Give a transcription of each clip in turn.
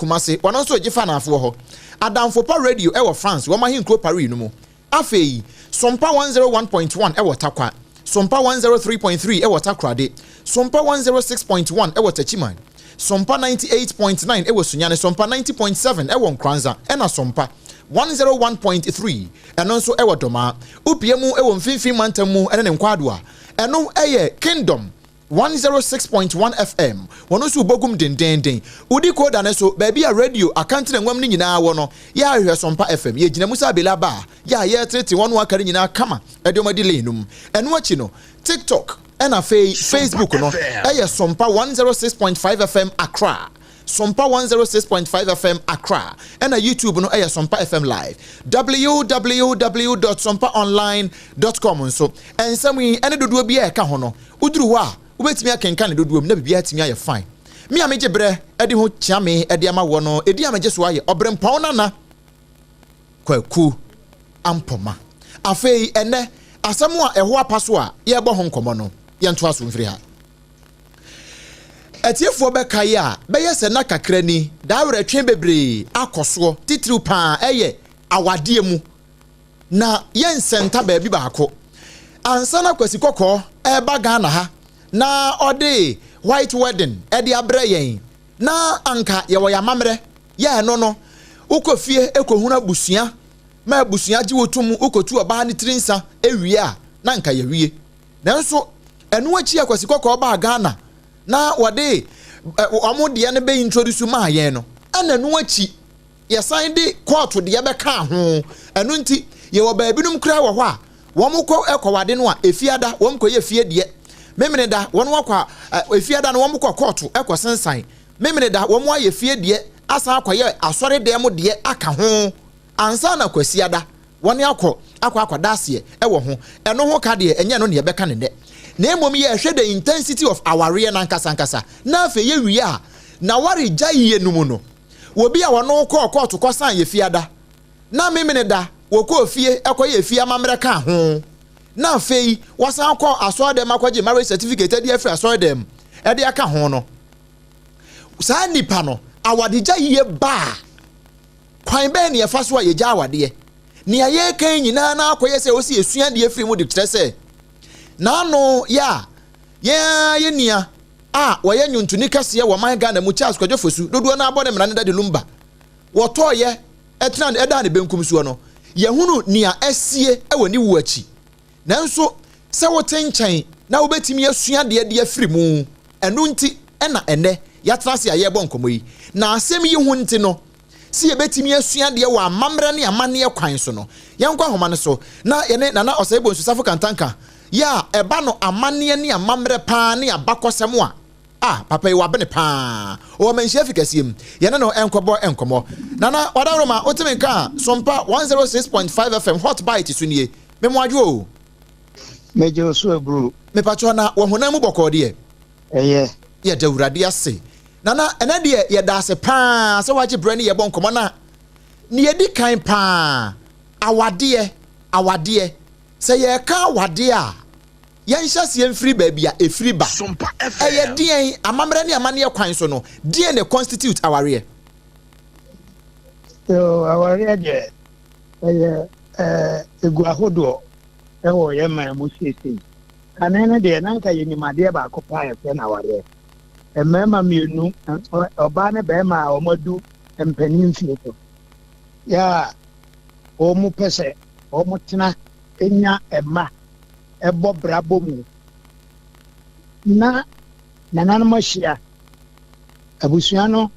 Kumase wano nso ejifa na afo ho Adamfopa radio ewo France wo mahin kro Paris no mu afei Sompa 101.1 ewo Takwa Sompa 103.3 ewo Takrade Sompa 106.1 ewo Tachiman Sompa 98.9 ewo Sunyane Sompa 90.7 ewo Nkranza ena Sompa 101.3 eno nso ewo Doma upiemu ewo mfimfin mantamu ene nkwadoa eno eye Kingdom 106.1 FM wono so bogum dendenden udi koda ne so baby a radio akante nwam ni nyina wo no ya ahwe Sompa FM ye gina musa bela ba ya ye trete wono akare nyina kama ediomadi lenum eno achi no TikTok ena Facebook no eye Sompa 106.5 FM Accra Sompa 106.5 FM Accra ena YouTube no eye Sompa FM Live www.sompaonline.com so ensami ene dodo bia e ka ho no uduru ho a ubetimi akenka ne dodo na bibia atimi aye fine me ameje bre edi ho chiame edi ama wo no edi ameje so aye Obrempong nana kwaku ampoma afei ene asemu a eho apaso a ye bo ho nkomo no ye nto aso mfiri ha etiefo beka ye a beye se na kakra ni dawre twen bebre akoso titiri pa eye awade mu na ye nsenta ba bi baako ansana kwasi kokko eba Ghana ha na ode white wedding ede abre yen na anka ye wo ya mamre ye no ukofie ekohuna busua ma busua ji wotum ukotu oba ne tirinsa ewie a na anka ye wie nanso eno achi akwasi kokko ba Ghana na wode omode ne be introduce ma yen no ana no achi ye sign de court de ye be ka ho eno nti ye wo ba binum kra wo ho a womko ekowade no a efiada womko ye fie de memene da wono akwa efiada no womko court ekosensan memene da womo aye fie de asa akwaye asore de mo de aka ho ansa na kwasiada woni akwa dasie ewo ho eno ho ka de enye no ne ye beka ne de na emom ye hwe the intensity of our real nankasa na afa ye wi a na ware gyaye numu no wobi a wono court ko san ye fiada na memene da woko fie ekoye fie amamre ka ho na afei wasan akọ asọ dem akwaje marriage certificate edi afri asọ dem edi aka ho no saa nipa no awadegya yie ba kwan be ne yafa so ye gya awade ne aye kan nyina na akoye se osi esua de afri mu de trese na no ya ye nia a woye nyuntuni kase wo man Ghana mu Charles Kwadwo Fosu dodo na abode mra ne da de lumba woto ye etran eda ne benkum so no yehunu nia esie ewani wu achi nanso se wotenchen na wobetimi asua de afiri mu enu nti ena ene yatrase aye bo nkomo yi na asem yi hu nti no si ebetimi asua de wa amamre ne amane kwan so no yenkwa homa ne so na yene nana osaibo nsusafo kantanka ya eba no amane ne amamre pa ne abakosem a papa yi wabene pa o menhia efikasiem yene no enkomo nana wadaroma otimenka Sompa 106.5 FM hot bite sunie memwadwo mejo so bro me pacho na wo honam bokọ de ye dawurade ase nana ena de ye da ase pa se waje brani ye bonkomo na ne ye di kan pa awade se ye ka awade a yen hyase mfiri ba bia efiri ba eye dien amamre ne amane kwan so no dien ne constitute aware so aware de eye egu ahodo ewo ye man mo sese kanene de nanka ye nimade ba akopa ye fe na aware emema mienu oba ne be ma omodu empanin fieto ya o mu pese o mu tena enya ema ebo brabo mu na nanan mashia abusuano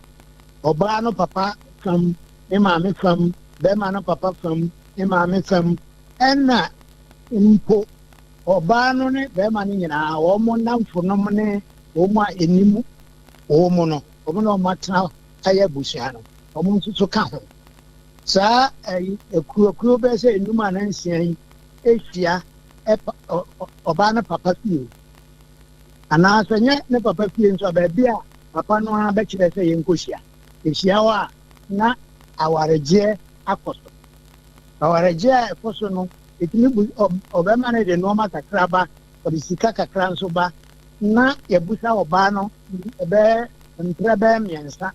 oba no papa from e maame from be ma no papa from e maame from enna impo oba no ne be ma ni nyina wo mo namfo no mo ne wo mo enimu wo mo no matna aye abusuano wo mo nso ka ho sa ekuro be se enuma na nsian ehia oba na papa fie ana asanye ne papa fie nso ba bia papa no ha be kire se yenkohia ehia wa na awareje akoso no etimi oba ma ne de no ma kakraba odisika kakra nso ba na yebusa oba no ebe ntrebe miensa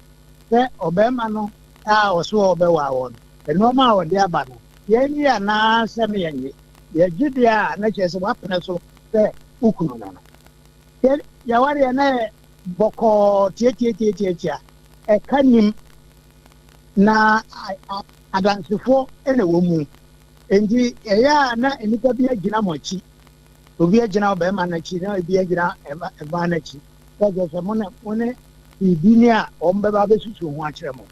sɛ ɔbɛrima no a ɔso ɔbɛwa wɔn ɛnɔɔma a ɔde aba no yɛnyi anaa sɛ me yɛnyi yɛgye deɛ a na kyerɛ sɛ wapene so sɛ wokunu no no yɛwareɛ na bɔkɔɔ tietietietiatia ɛka nim na adansefoɔ ɛna wɔ mu enti ɛyɛ a na nnipa bi agyina mo akyi obi agyina ɔbɛrima no akyi na obi agyina ɛbaa no akyi sɛ sɛ mo ne biribi ni a wɔn bɛba bɛsusu ho akyerɛ mo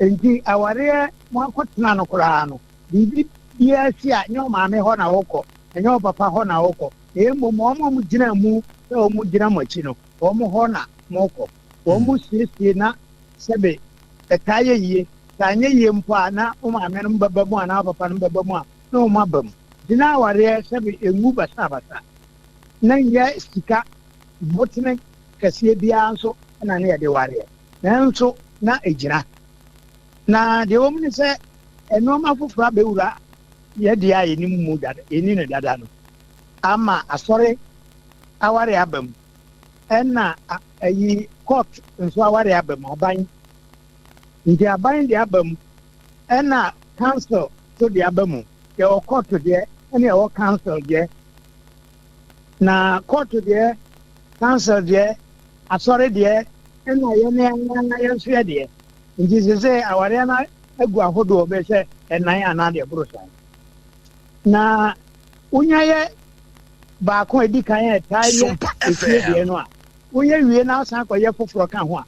enti awareɛ mo akɔtena no koraa no biribi biara si a nyɛ ɔmaame hɔ na wɔkɔ ɛnyɛ ɔpapa hɔ na wɔkɔ mmom wɔn a gyina mu sɛ wɔn gyina mo akyi no wɔn hɔ na mɔkɔ wɔn siesie na sɛbe ɛtaa yɛ yie saa nyɛ yie mpo a na ɔmaame no bɛba mu a na papa no bɛba mu a na wɔn aba mu gyina awareɛ sɛbe emu basabasa na nyɛ sika botene kɛseɛ biara nso ɛna ne yɛde wareɛ nanso na egyina na deɛ wɔn ne sɛ ɛnɔɔma foforɔ abɛwura yɛde a yɛnim mu dada yɛni ne dada no ama asɔre aware aba mu ɛna ayi court nso aware aba mu aban nti aban de aba mu ɛna council so de aba mu yɛwɔ court deɛ ɛna yɛwɔ council deɛ na court deɛ council deɛ asɔre deɛ ɛna yɛn nso yɛ deɛ nti sɛ aware na agu ahodoɔ bɛ sɛ ɛnan anaa deɛ boro saa na wonya yɛ baako edi kan yɛ taa yɛ efie deɛ no a wonya wie na asan akɔyɛ foforɔ ka ho a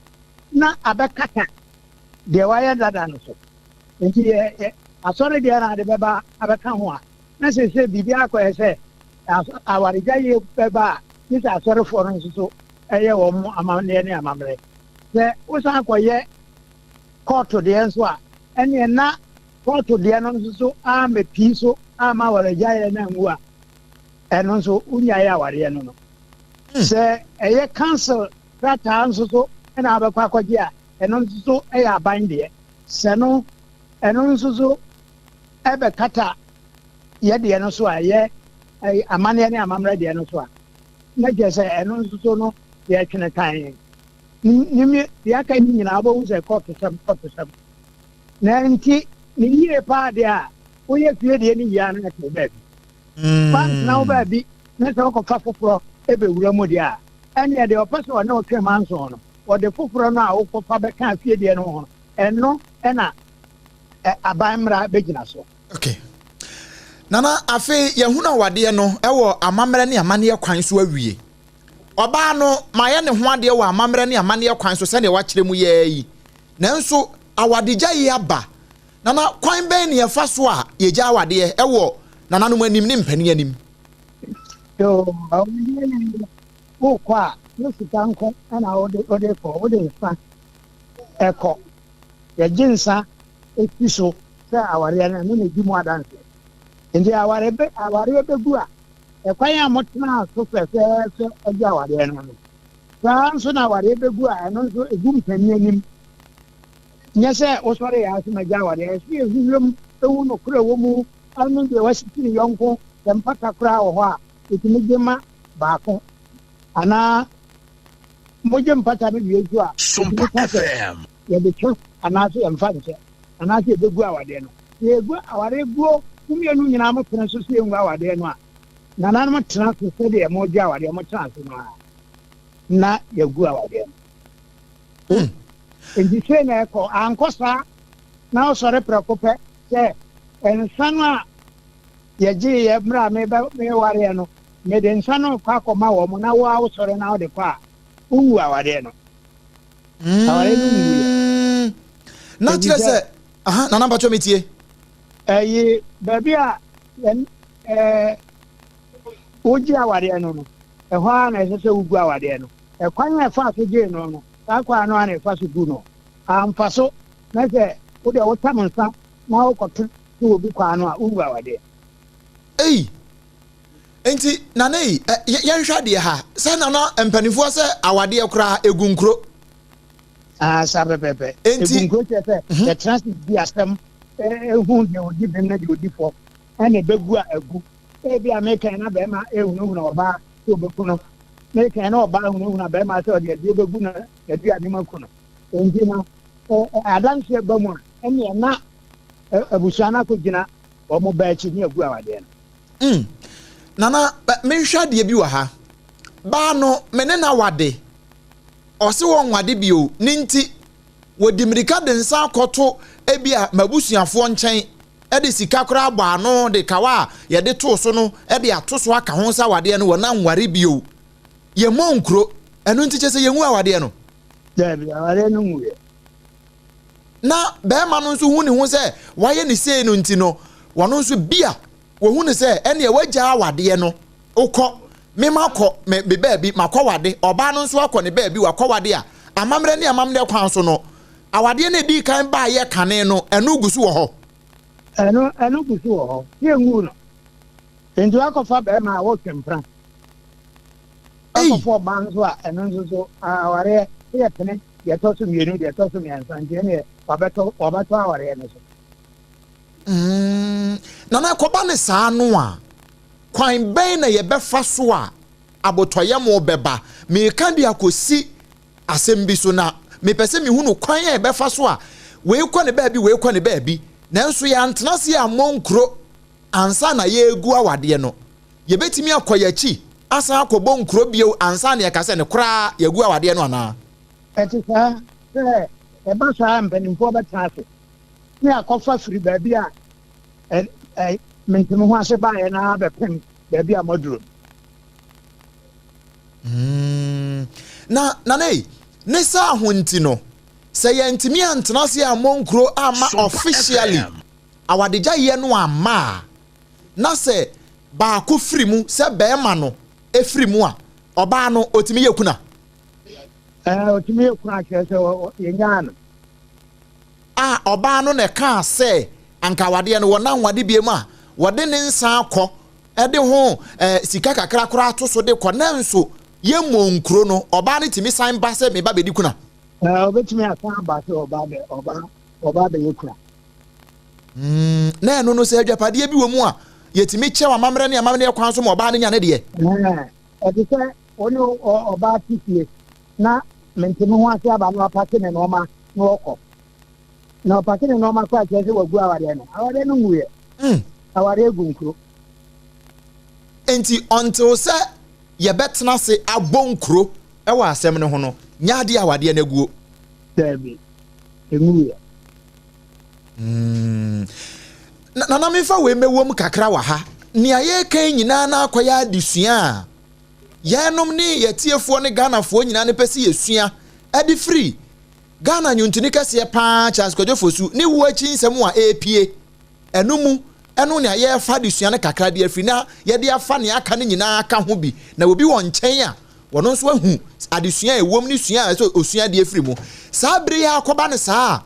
na abɛkata deɛ wayɛ dada no so nti yɛ asɔre deɛ na ade bɛba abɛka ho a na sɛ biribi akɔyɛ sɛ awaregya yɛ bɛba a ne sɛ asɔrefoɔ no nso so ɛyɛ wɔn amanneɛ ne amammerɛ sɛ wosan akɔyɛ kɔɔto deɛ nso a ɛneɛ na kɔɔto deɛ no nso so ama pii so ama awaregya yɛ na ngu a ɛno nso wonyaeɛ awareɛ no no sɛ ɛyɛ council krataa nso so ɛna abɛkɔ akɔgye a ɛno nso so ɛyɛ aban deɛ sɛ no ɛno nso so ɛbɛkata yɛdeɛ no so a ɛyɛ amanneɛ ne amammerɛ deɛ no so a na gye sɛ ɛno nso so no yɛtwene kan deɛ aka ni nyinaa wobɛhu sɛ kɔtosɛm na nti ne yie paa deɛ a woyɛ fie deɛ ne yia no ɛte baabi pantena wo baabi na sɛ wokɔfa foforɔ ɛbɛwura mu deɛ a ɛneɛ deɛ ɔpɛ sɛ ɔne ɔtwe manson no ɔde foforɔ no a wokɔfa bɛka fie deɛ no ho no ɛno ɛna aban mmara bɛgyina so okay nana afei yɛhunu awadeɛ no ɛwɔ amammerɛ ne amanneɛ kwan so awie ɔbaa no ma yɛ ne ho adeɛ wɔ amammerɛ ne amanneɛ kwan so sɛdeɛ wakyerɛ mu yɛ yi nanso awadegya yi aba nana kwan bɛn ne yɛfa so a yɛgya awadeɛ ɛwɔ nananom anim ne mpanin anim wokɔ a ne sika nko ɛna wode kɔ wode nsa ɛkɔ yɛgye nsa ɛfi so sɛ awareɛ no ne di mu adanse nti awareɛ bɛgu a ɛkwan a motena so fɛfɛɛfɛ agye awareɛ no no saa nso na awareɛ bɛgu a ɛno nso ɛgu mpanin anim nyɛ sɛ wosɔre yɛ ase magya awareɛ ɛsɛ yɛhuwam ɛwu nokora wɔ mu ano deɛ wasitiri yɔnko sɛ mpata koraa wɔ hɔ a ɛtumi gye ma baako anaa mogye mpata no wie so a ɛtumi ka sɛ yɛde twɛ anaasɛ yɛmfa nkyɛ anaasɛ yɛbɛgu awadeɛ no yɛgu awadeɛ guo womienu nyinaa motena so sɛ yɛngu awadeɛ no a nananom tena so sɛdeɛ mogye awadeɛ motena so no a na yɛgu awadeɛ no nti sei na ɛkɔ ankɔ saa na wosɔre prɛko pɛ sɛ nsa no a yɛgye yɛ mmerɛ a mewareɛ no mede nsa no kɔ akɔma wɔ mo na wo a wosɔre na wode kɔ a wowu awadeɛ no awadeɛ no nwuiɛ na kyerɛ sɛ nana mpatwɔ metie ɛyi baabi a wogye awadeɛ no no ɛhɔ a na ɛsɛ sɛ wogu awadeɛ no ɛkwan a ɛfa so gyee no no saa kwa no a na ɛfa so gu no amfa so na sɛ wode wotam nsa na wokɔto sɛ obi kwa no a wowu awadeɛ enti nana yi yɛnhwɛ deɛ ha sɛ nana mpanimfoɔ sɛ awadeɛ koraa egu nkuro saa pɛpɛpɛ egu nkuro kyerɛ sɛ yɛtena se di asɛm ehu deɛ odi bɛm na deɛ odi fɔ ɛna ɛbɛgu a agu ebi a mekan na bɛrima ehunahuna ɔbaa sɛ ɔbɛku no mekan na ɔbaa ehunahuna bɛrima sɛ ɔde adeɛ bɛgu na aduane ma ku no enti no adanse ba mu ene na abusuana ko gina o mo ba chi ni agu awade no nana menhwa de bi wa ha ba no mene na wade ose won wade bio ninti wodi mirika de nsa akoto ebia mabusuafo nchen de sika kora agba ano de kawa ye de to so no de atoso aka ho nsa wade no wona nware bio ye monkro enu nti chese ye hu awade no dabi awade no hu ye na be ma no nso hu ne hu se waye ne sei no nti no wono nso bia wo hu ne se ene ye wagya awade no ukọ me makọ me baabi makọ wade oba no nso akọ ne baabi wakọ wade a amamre ne amamre kwan so no awade ne di kan ba ye kane no enu gusu wo ho enu gusu wo ho ye ngu no endu akọfa be ma wo kempra akọfa ba nso a enu nso so aware ye tene ye to so mienu ye to so miansa nje ne wabeto aware ne so na koba ne saa no a kwan ben na ye befa so a abotoye mo beba me kan dia kosi asem bi so na me pese me hunu kwan ye befa so a we kɔ ne baabi nanso ya ntena se a monkro ansa na ye egu awade no ye betimi akoya chi asa akɔbɔ nkro bio ansa na ye kase ne kora ye egu awade no ana etika ba sa mpanimfo ba taase ne akɔfa firi baabi a mentimo ho ase ba ye na bepem baabi a moduro na nei ne sa ahonti no se ye ntimi antena se a monkro ama officially awadegya ye no ama na se ba ko firi mu se be ma no efiri mu a oba no otimi yekuna otimi yekuna kese ye nyana oba no ne ka se anka wade no wona wade bie mu a wode ne nsa akọ ede ho sika kakra kra to so de kọ nanso ye monkro no oba ne timi san ba se me ba bedi kuna obetimi asan ba se oba be yekuna na eno no se adwapade bi wo mu a yetimi kye wa mamre ne amamre kwan so mo oba ne nya ne de edi se oni oba titie na mentimi ho ase aba no apake ne no ma no okọ na apake ne no ma kwa kese wagu awade no nguye awade egunkro enti until se ye betena se abonkro e wa asem ne ho no nyaade awade na guo dabi enguye na me fa we mewom kakra wa ha ne aye kan nyina na akoya adesua yenom ne yetiefo ne Ghanafoɔ nyina ne pese yesua ade free Ghana nyuntuni kase pa chance kodofo su ne wo achi nsɛm a epie enumu enu ne aye fa adesua ne kakra de afri na ye de afa ne aka ne nyina aka ho bi na obi won nkyɛn a wono nso ahu adesua ewom ne sua so osua de afri mu saa bere ya akoba ne saa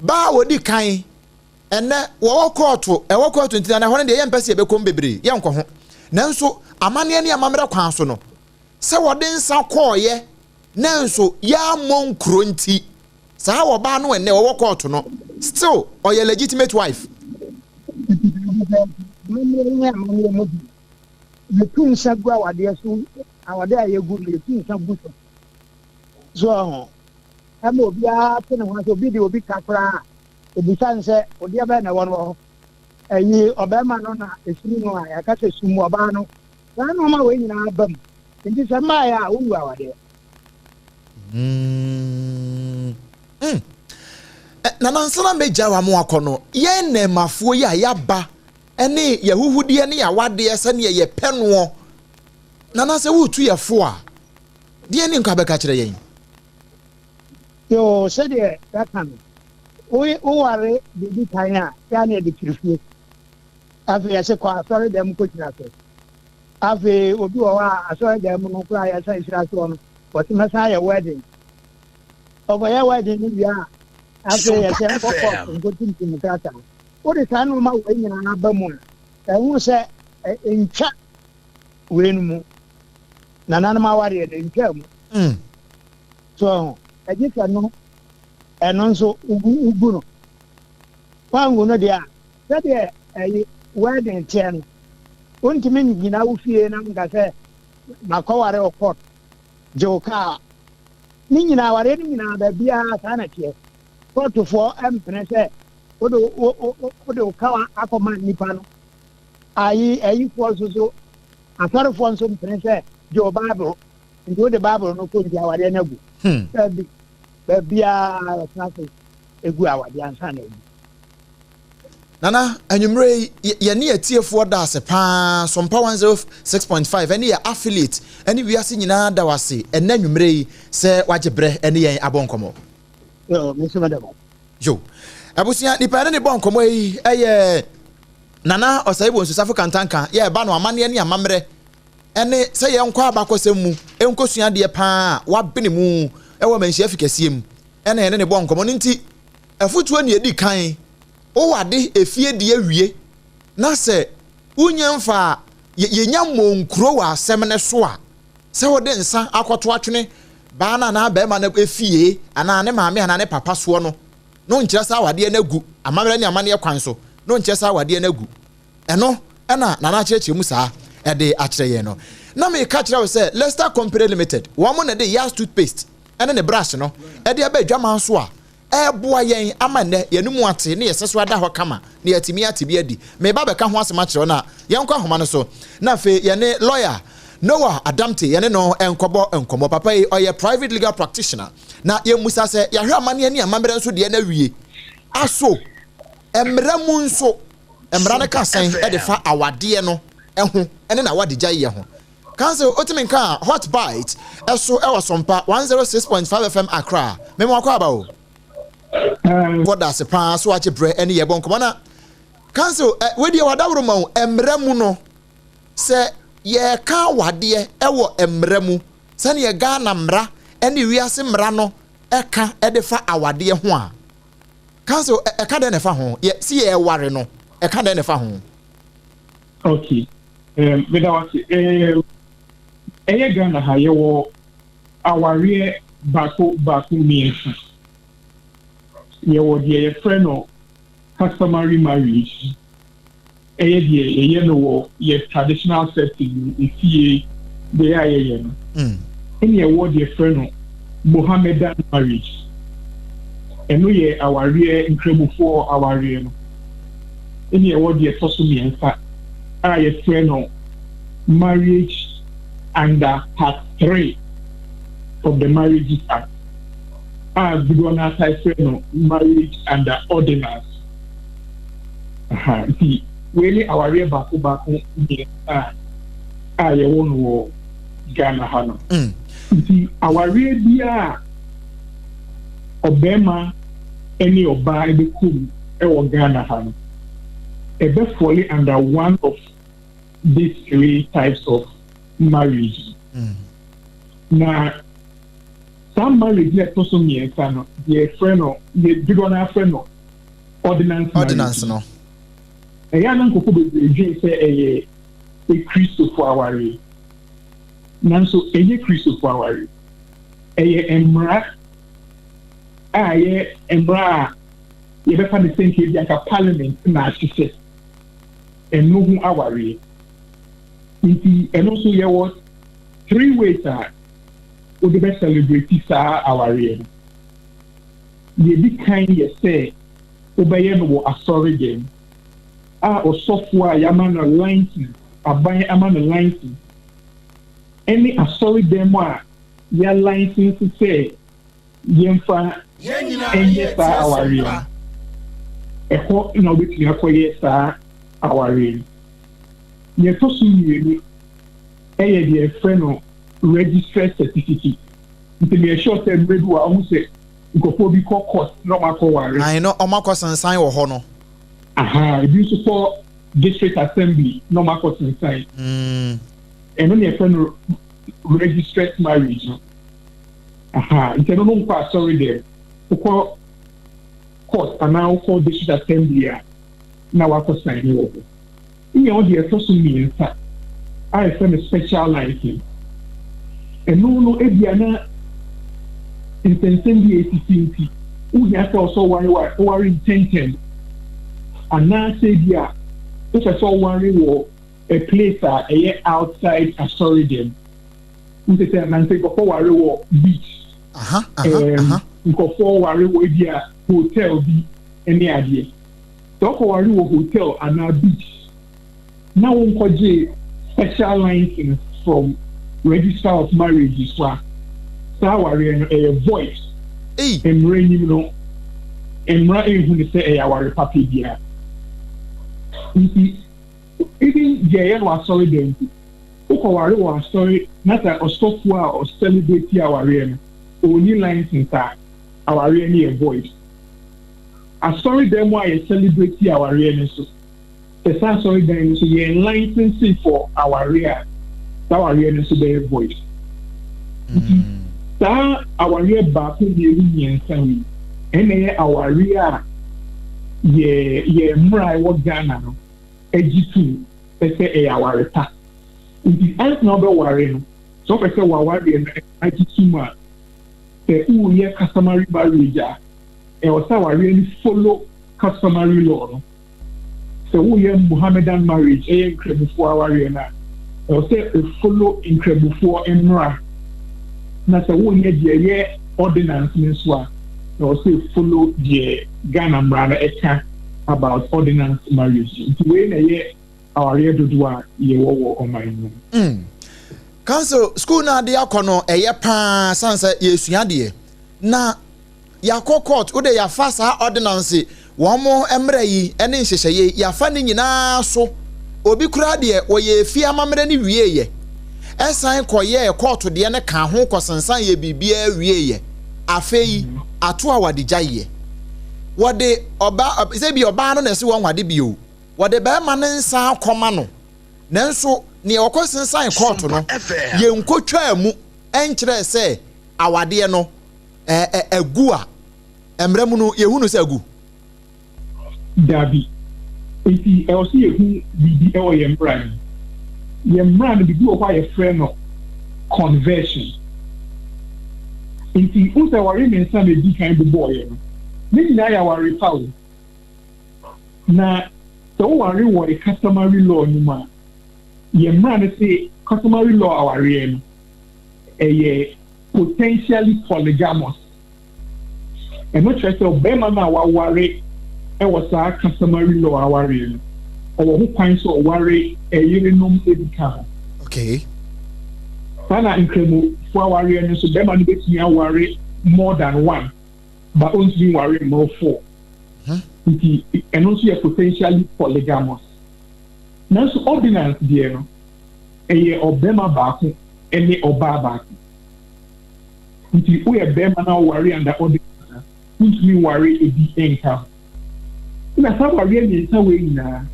ba wodi kan ene wo kɔɔto ɛwɔ kɔɔto ntina na hɔ ne de ye mpɛse ebekom bebre ye nkɔ ho nanso amane ne amamre kwan so no sɛ wode nsa kɔɔye nanso ya monkro nti saa wo ba no ene wo kɔɔto no still or your legitimate wife the twin sagwa wade so awade ayegu the twin sagu so ama obi a tene ho so obi de obi kakra obi sanse odi aba na wono ayi obema no na esini no a yakase sumu oba no na no ma we nyina abam nti se ma ya wu awade na nansana meja wa mo akono ye ne mafuo ya yaba ene yahuhudie ne yawade ese ne ye penoɔ na na se wutu ye fo a de ne nka beka kire yen yo se de that time we ware de tanya ya ne de kirifie afi ya se kwa sorry dem ko kina so afi obi wa asori dem no kura ya sai sira so no but masa ya wedding ya wedding ni ya afi ya se ko tin kata o de tanu ma we nyina na ba mu hu se encha we nu mu na ma ware de encha mu so ejika no eno nso ugu no wangu no dia sabe wedding ten untimi nyina wo fie na nga se makɔware okɔt joka ni nyina ware ni nyina ba bia sa na tie court for emprense odo kawa akoma nipa no ayi for so asare for so emprense jo bible into the bible no ko dia wade na gu bia snase egu awade ansa na egu Nana anwumre ye ne atiefoɔ da ase pa Sompa 106.5 ene ye affiliate ene wiase nyina da wase ene anwumre yi sɛ wagebrɛ ene yɛn abɔnkɔmɔ yo mesema da yo abusia nipa ne bɔnkɔmɔ yi ɛyɛ Nana ɔsɛibo nsusafo kantanka ye ba no amane ne amamrɛ ene sɛ yɛ nkɔ abakɔsɛm mu enkosua de pa wabene mu ɛwɔ manhyia fikasiem ene ne bɔnkɔmɔ no nti afutuo ne edi kan o wade efie de awie na se unyemfa yenya monkro wa asem ne so a se wode nsa akoto atwene ba na ba ma na efie ana ne maame ana ne papa so no nkyere sa wade na gu amamre ne amane kwan so no nkyere sa wade na gu eno na na kyerɛkyerɛ mu saa ɛde akyerɛ yɛ no na me ka kyerɛ wo sɛ Leicester Company Limited wo mo na de Yas toothpaste ene ne brush no ɛde aba adwaman so a boa yen amane yenum ate ne yeseso ada ho kama ne yatimi atibi adi me ba beka ho asema kire na yenkwa homa no so na fe yene lawyer Noah Adamte yene no enkobo papa yi oye private legal practitioner na yemusa se yahwe amane ne amamre nso de na wie aso emra mu nso emra ne ka sen e de fa awade no eho ene na awade gya ye ho Council Otiminka Hot Bite eso e Sompa 106.5 FM Accra memo akwa ba o what does a pass watch a bread any yabon commander Council with your wadawrumo emremu no say ye ka wade ewo emremu sani ye Ghana mra any wiase mra no eka edefa awade ho a Council eka de nefa ho ye si ye ware no eka de nefa ho okay me da wase eye Ghana ha ye wo aware bako miensa ye wo ye friend no customary marriage ye no wo ye traditional setting ifie de aye no any wo ye friend no Mohammedan marriage eno ye aware nkrebufo aware no any wo ye toso miensa ye friend no marriage under part 3 of the Marriage Act. As the governor said, no marriage under ordinance. The really our real back I won't Ghana Hano. The our real dear Obama any Obaapa Agyeiwaa Ghana Hano. Ebe fully under one of these 3 types of marriage. Now, some marriage let also mean the friend or the big one friend or ordinance no. A young uncle could say a Christo for our Nanso a Christo for our a emra emra you better the same case like a parliament na she said and no who our and also there was 3 ways that we the best celebrate our year. Ye be kind ye say obey no a sorry game. Or software yamana license aban amana license. Any a sorry demo your license say yemfa enye sa our year. E ho na obi tini akoye sa our year. Ye to su yemi eye de friend no registered certificate. Nti me sure say redu a hu say nkofo bi court no makọ ware. I know omako sansan wo ho no. Bi so for district assembly no makọ sansan. Eno ne friend no registered marriage no. Nti no nkwa sorry there. Ukọ court and now for district assembly na wakọ sign wo. Iye o de so mean sa I find a special license. And no Ebiana intentionally ACCT, who has also worry intention. And now say, yeah, if I saw worry war a place a year outside a storage, who say, and say, before worry war beach. nkɔfoɔ ware wɔ ebi a hotel bi ne adeɛ sɛ ɔkɔ ware wɔ hotel anaa beach na wɔnkɔgye special license from register of marriage so a saa awareɛ no ɛyɛ void mmara anim no mmara ehu ne sɛ ɛyɛ aware papa biara nti even deɛ ɛyɛ no asɔre dɛm nti wokɔware wɔ asɔre na sɛ ɔsɔfoɔ a ɔcelebrate awareɛ no ɔnni license a awareɛ no yɛ void asɔre dɛm a yɛ celebrate awareɛ no so sɛ saa asɔre dɛm no so yɛ license for awareɛ a saa awareɛ no so bɛyɛ void nti saa awareɛ baako mmienu mmiɛnsa yi ɛna ɛyɛ awareɛ a yɛ mmara a ɛwɔ Ghana no agyi tu sɛ ɛyɛ aware pa nti ansa na ɔbɛware no sɛ ɔpɛ sɛ wawareɛ no agyi tu mu a sɛ woyɛ customary marriage a ɛwɔ sɛ awareɛ no follow customary law no sɛ woyɛ Mohammedan marriage ɛyɛ nkramofoɔ awareɛ no a ɛwɔ sɛ ɛfollow nkramofoɔ mmara na sɛ woyɛ deɛ ɛyɛ ordinance no nso a ɛwɔ sɛ ɛfollow deɛ Ghana mmara no ɛka about ordinance marriage nti wei na ɛyɛ awareɛ dodoɔ a yɛwɔ wɔ ɔman mu. Council school na ade akɔ no ɛyɛ paa sanse yɛsua deɛ na yakɔ court wode yafa saa ordinance wɔn mo mmerɛ yi ɛne nhyehyɛyɛ yafa ne nyinaa so obi kura deɛ wɔyɛ fie amammerɛ ne wieyɛ ɛsan kɔyɛ court deɛ ne ka ho kɔsensan yɛ bibia wieyɛ afei ato a wɔde gyaeɛ wɔde ɔba sɛ bi ɔbaa no na ɛse wɔn wade bio wɔde bɛrima ne nsa akɔma no nanso ne ɔkɔ sensan court no yɛnkotwa mu ɛnkyerɛ sɛ awadeɛ no agu a mmerɛ mu no yɛhu no sɛ agu dabi nti ɛwɔ sɛ yɛhu biribi ɛwɔ yɛn mmara no yɛn mmara no biribi wɔ hɔ a yɛfrɛ no conversion nti wo sɛ ware ne nsa na ɛdi kan bobɔɔyɛ no ne nyinaa yɛ aware pa o na sɛ woware wɔ a customary law no mu a yɛn mmara no sɛ customary law awareɛ no ɛyɛ potentially polygamous ɛno kyerɛ sɛ ɔbɛrima no a waware ɛwɔ saa customary law awareɛ no ɔwɔ ho kwan sɛ ɔware ɛyerenom ɛdi ka ho okay saa na nkramofoɔ awareɛ no nso bɛrima no bɛtumi aware more than one but ɔntumi ware mmoro four nti ɛno nso yɛ potentially polygamous nanso ordinance deɛ no ɛyɛ ɔbɛrima baako ɛne ɔbaa baako nti woyɛ bɛrima na ɔware under ordinance ntumi ware ebi nka ho na saa wareɛ mmiɛnsa wei nyinaa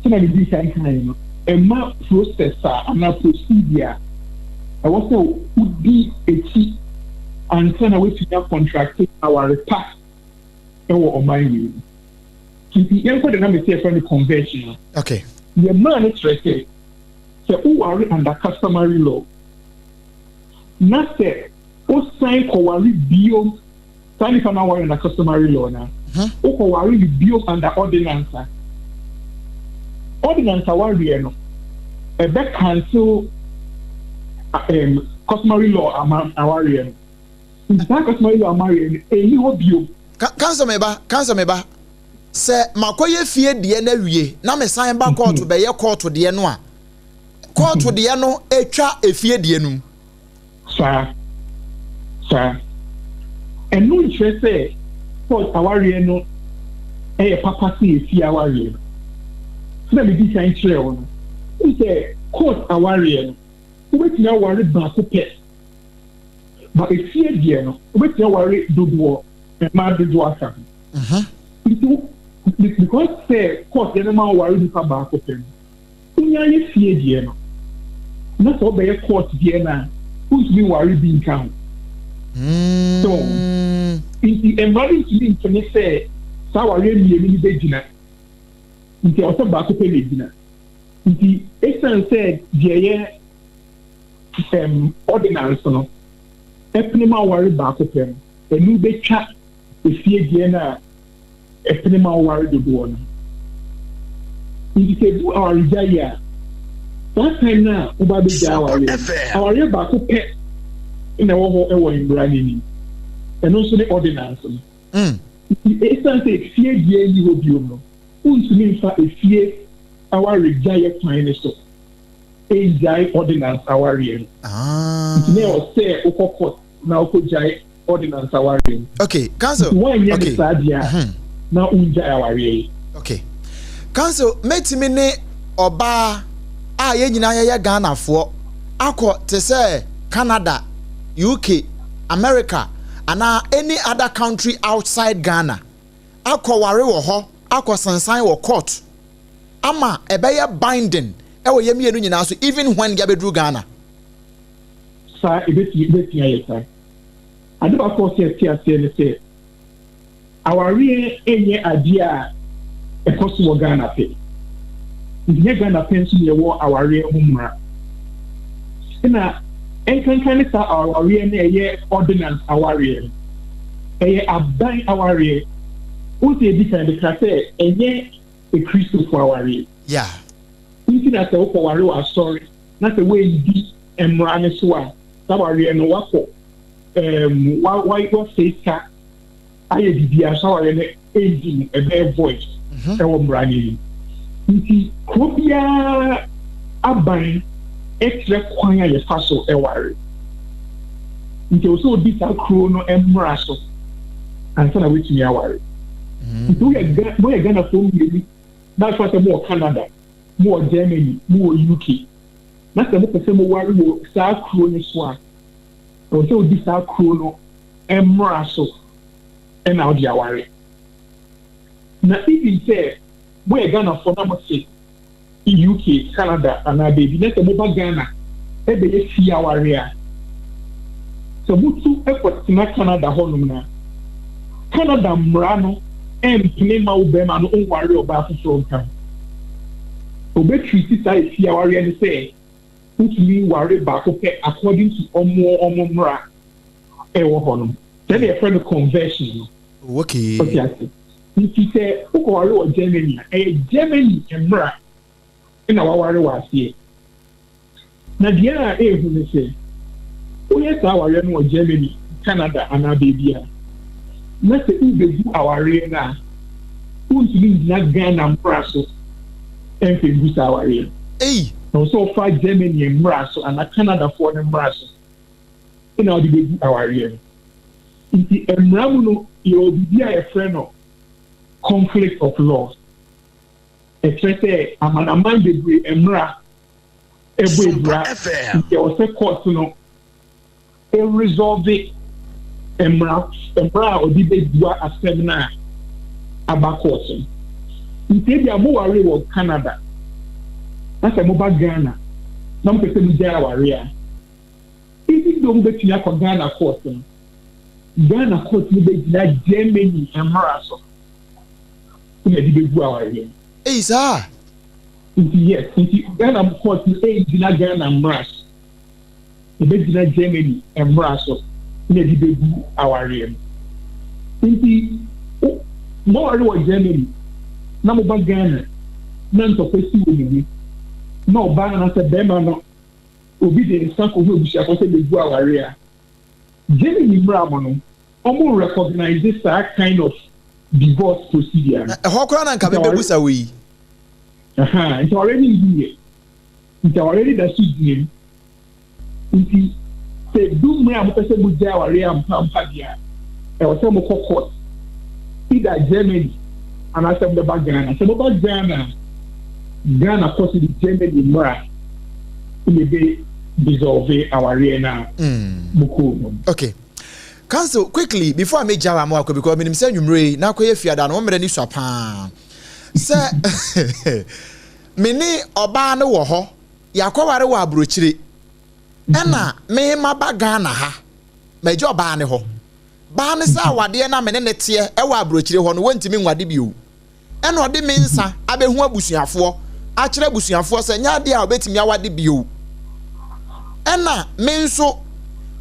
sɛna ne di kan kan no ɛma process a anaa procedure a ɛwɔ sɛ wodi akyi ansa na woatumi acontracte aware pa ɛwɔ ɔman wei mu nti yɛnkɔ de na mesi ɛfrɛ no conversion no okay yɛ mmaa no kyerɛ sɛ woware under customary law na sɛ wosan kɔware bio saa nipa no aware under customary law na wokɔware ne bio under ordinance a ordinance awareɛ no ɛbɛ cancel customary law awareɛ no nti saa customary law awareɛ no ɛyi hɔ bio kansa meba sɛ makɔyɛ fie deɛ na wie na me san ba court bɛyɛ court deɛ no a court deɛ no etwa efie deɛ no saa ɛno nkyerɛ sɛ court awareɛ no ɛyɛ papa sɛ efie awareɛ no na me di kan kyerɛ wo no sɛ court awareɛ no wobɛtumi aware baako pɛ ba efie deɛ no wobɛtumi aware dodoɔ mmaa dodoɔ aka ho nti because sɛ court yɛn ma aware nipa baako pɛ no wonya yɛ fie deɛ no na sɛ wobɛyɛ court deɛ no a wontumi ware bi nka ho so nti mmara ntumi ntumi sɛ saa awareɛ mmienu no bɛgyina nti ɔsɛ baako pɛ na gyina nti ɛsiane sɛ deɛ yɛ ordinance no ɛpene ma aware baako pɛ no ɛnu bɛtwa efie deɛ no a ɛpene ma aware dodoɔ no nti sɛ du awaregya yi a saa time no a woba bɛgya awareɛ baako pɛ na ɛwɔ hɔ ɛwɔ mmara no anim and also the ordinance. It's not a fear, you will be no. To me, a fear our giant finest a giant ordinance our real. Now say, now could giant ordinance our real. Okay, Council. Okay. Now unja our real. Okay. Council, meti me ne oba a ye nyina ye Ghana fo akọ te say Canada, UK, America, and any other country outside Ghana. Akọ ware wo ho, akọ sansan wo court. Ama ebeye binding e wo ye mienu nyina so even when ya bedru Ghana. Sir, ebeti ya sir. Ade ba ko se say our real enye adia ekoso wo Ghana pe. Ndi Ghana pe nso ye wo our real humra. Na enkankan sa our real na ye ordinance our real. Eye aban our real. O se di kan de kase enye a Christo for our real. Yeah. Nti na se wo ko ware wa sorry. Na se we di emra ne so a sa our real no wako why say ka aye bibia sa our ne engine a voice. E wo mra ni. Nti kobia aban extra kwanya ye faso e ware. Nti o so di sa kro no emra so. Ansa na wetumi aware. We are Ghana from you. That's why more Canada, more Germany, more UK. That's the more worry more South Korean swag. Also, this South Korean and Morasso and now the worry. Now, even say we are Ghana for number 6 in UK, Canada, and our baby. That's the more Ghana. Every see our area. So, we two efforts in Canada, Honumna. Canada, Murano. And Pinema Obama no worry about the front time. Obetri sister see our and say, put me worry back okay according to Omora Ewo Honum. Then a friend of conversion. Okay. He said, worry or Germany, a Germany and Mra in our worry was here. Now the other who say, oh yes, our or Germany, Canada, and our baby. Let's say we do our arena. Who is not Ghana Brasso and we do our arena. Hey, so far Germany and Brasso and Canada for them Brasso. In our do our arena. In the Emramuno, you will be a friend of conflict of laws. Except I'm an amount of Emra, every bra, there was a court to know. Resolve it. Emra odi be dua asem na abakoso nti bia mo ware wo Canada na se mo ba Ghana na mo pese mo jara ware a ibi do mo betia ko Ghana court ni be gina Germany emra so ni di be dua ware eh sir yes nti Ghana court ni e gina Ghana emra so be gina Germany emra so ne di bebu aware nti mo ware wo Germany na mo ba Ghana na ntopesi wo ni na oba na se be ma no obi de sanko ho busia ko se bebu aware a Germany mra mo no omo recognize this kind of divorce procedure ho kora na nka be busa we it's already here it's already the student nti se do me am pese bu ja ware am pampa dia e wo se mo court either Germany and I said the Ghana so about Ghana course the Germany mra in be dissolve our arena okay Council quickly before I make Java more because me say numre na koye fiada no mre ni swapa se me ni oba ne wo ho yakoware wo abrochire ena me ma ba Ghana ha ma je oba ne ho ba ne sa wade na me ne te e wo abrochire ho no wontimi nwade bio ena ode me nsa abehu abusuafo a kire abusuafo se nya de a obetimi awade bio ena me nso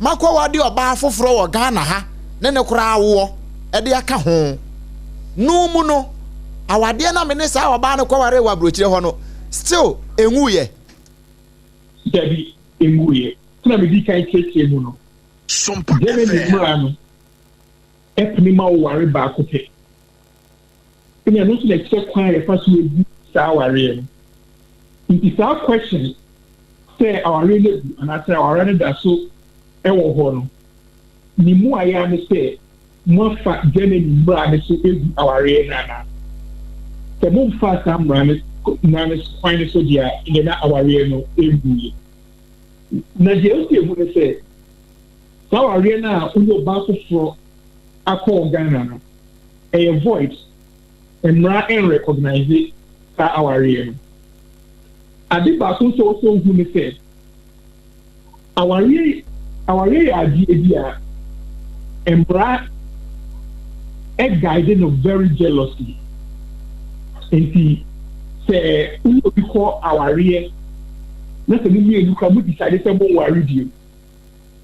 makwa wade oba afoforo wo Ghana ha ne kura awo e de aka ho no mu no awade na me ne sa oba ne kwaware wo abrochire ho no still enwuye Debbie enwuye tuna me di kai keke mu no Sompa Germany mra no epinima ware baako pe ina no so na check kwan e fa so ebi saa ware no nti saa question say aware no ana say aware no da so e wo ho no ni mu aya ne say mo fa gene ni bra ne so ebi aware na na the mo fa saa bra ne na ne kwan so dia ina na aware no ebi na je o se mu ne say saa aware na uyo ba so fro akọ Ghana no a voice emra en recognize ka aware no ade ba so hu me say aware adi ebia emra guide no very jealously enti say uno bi ko aware na se ni enu ka mu decide say mo ware dio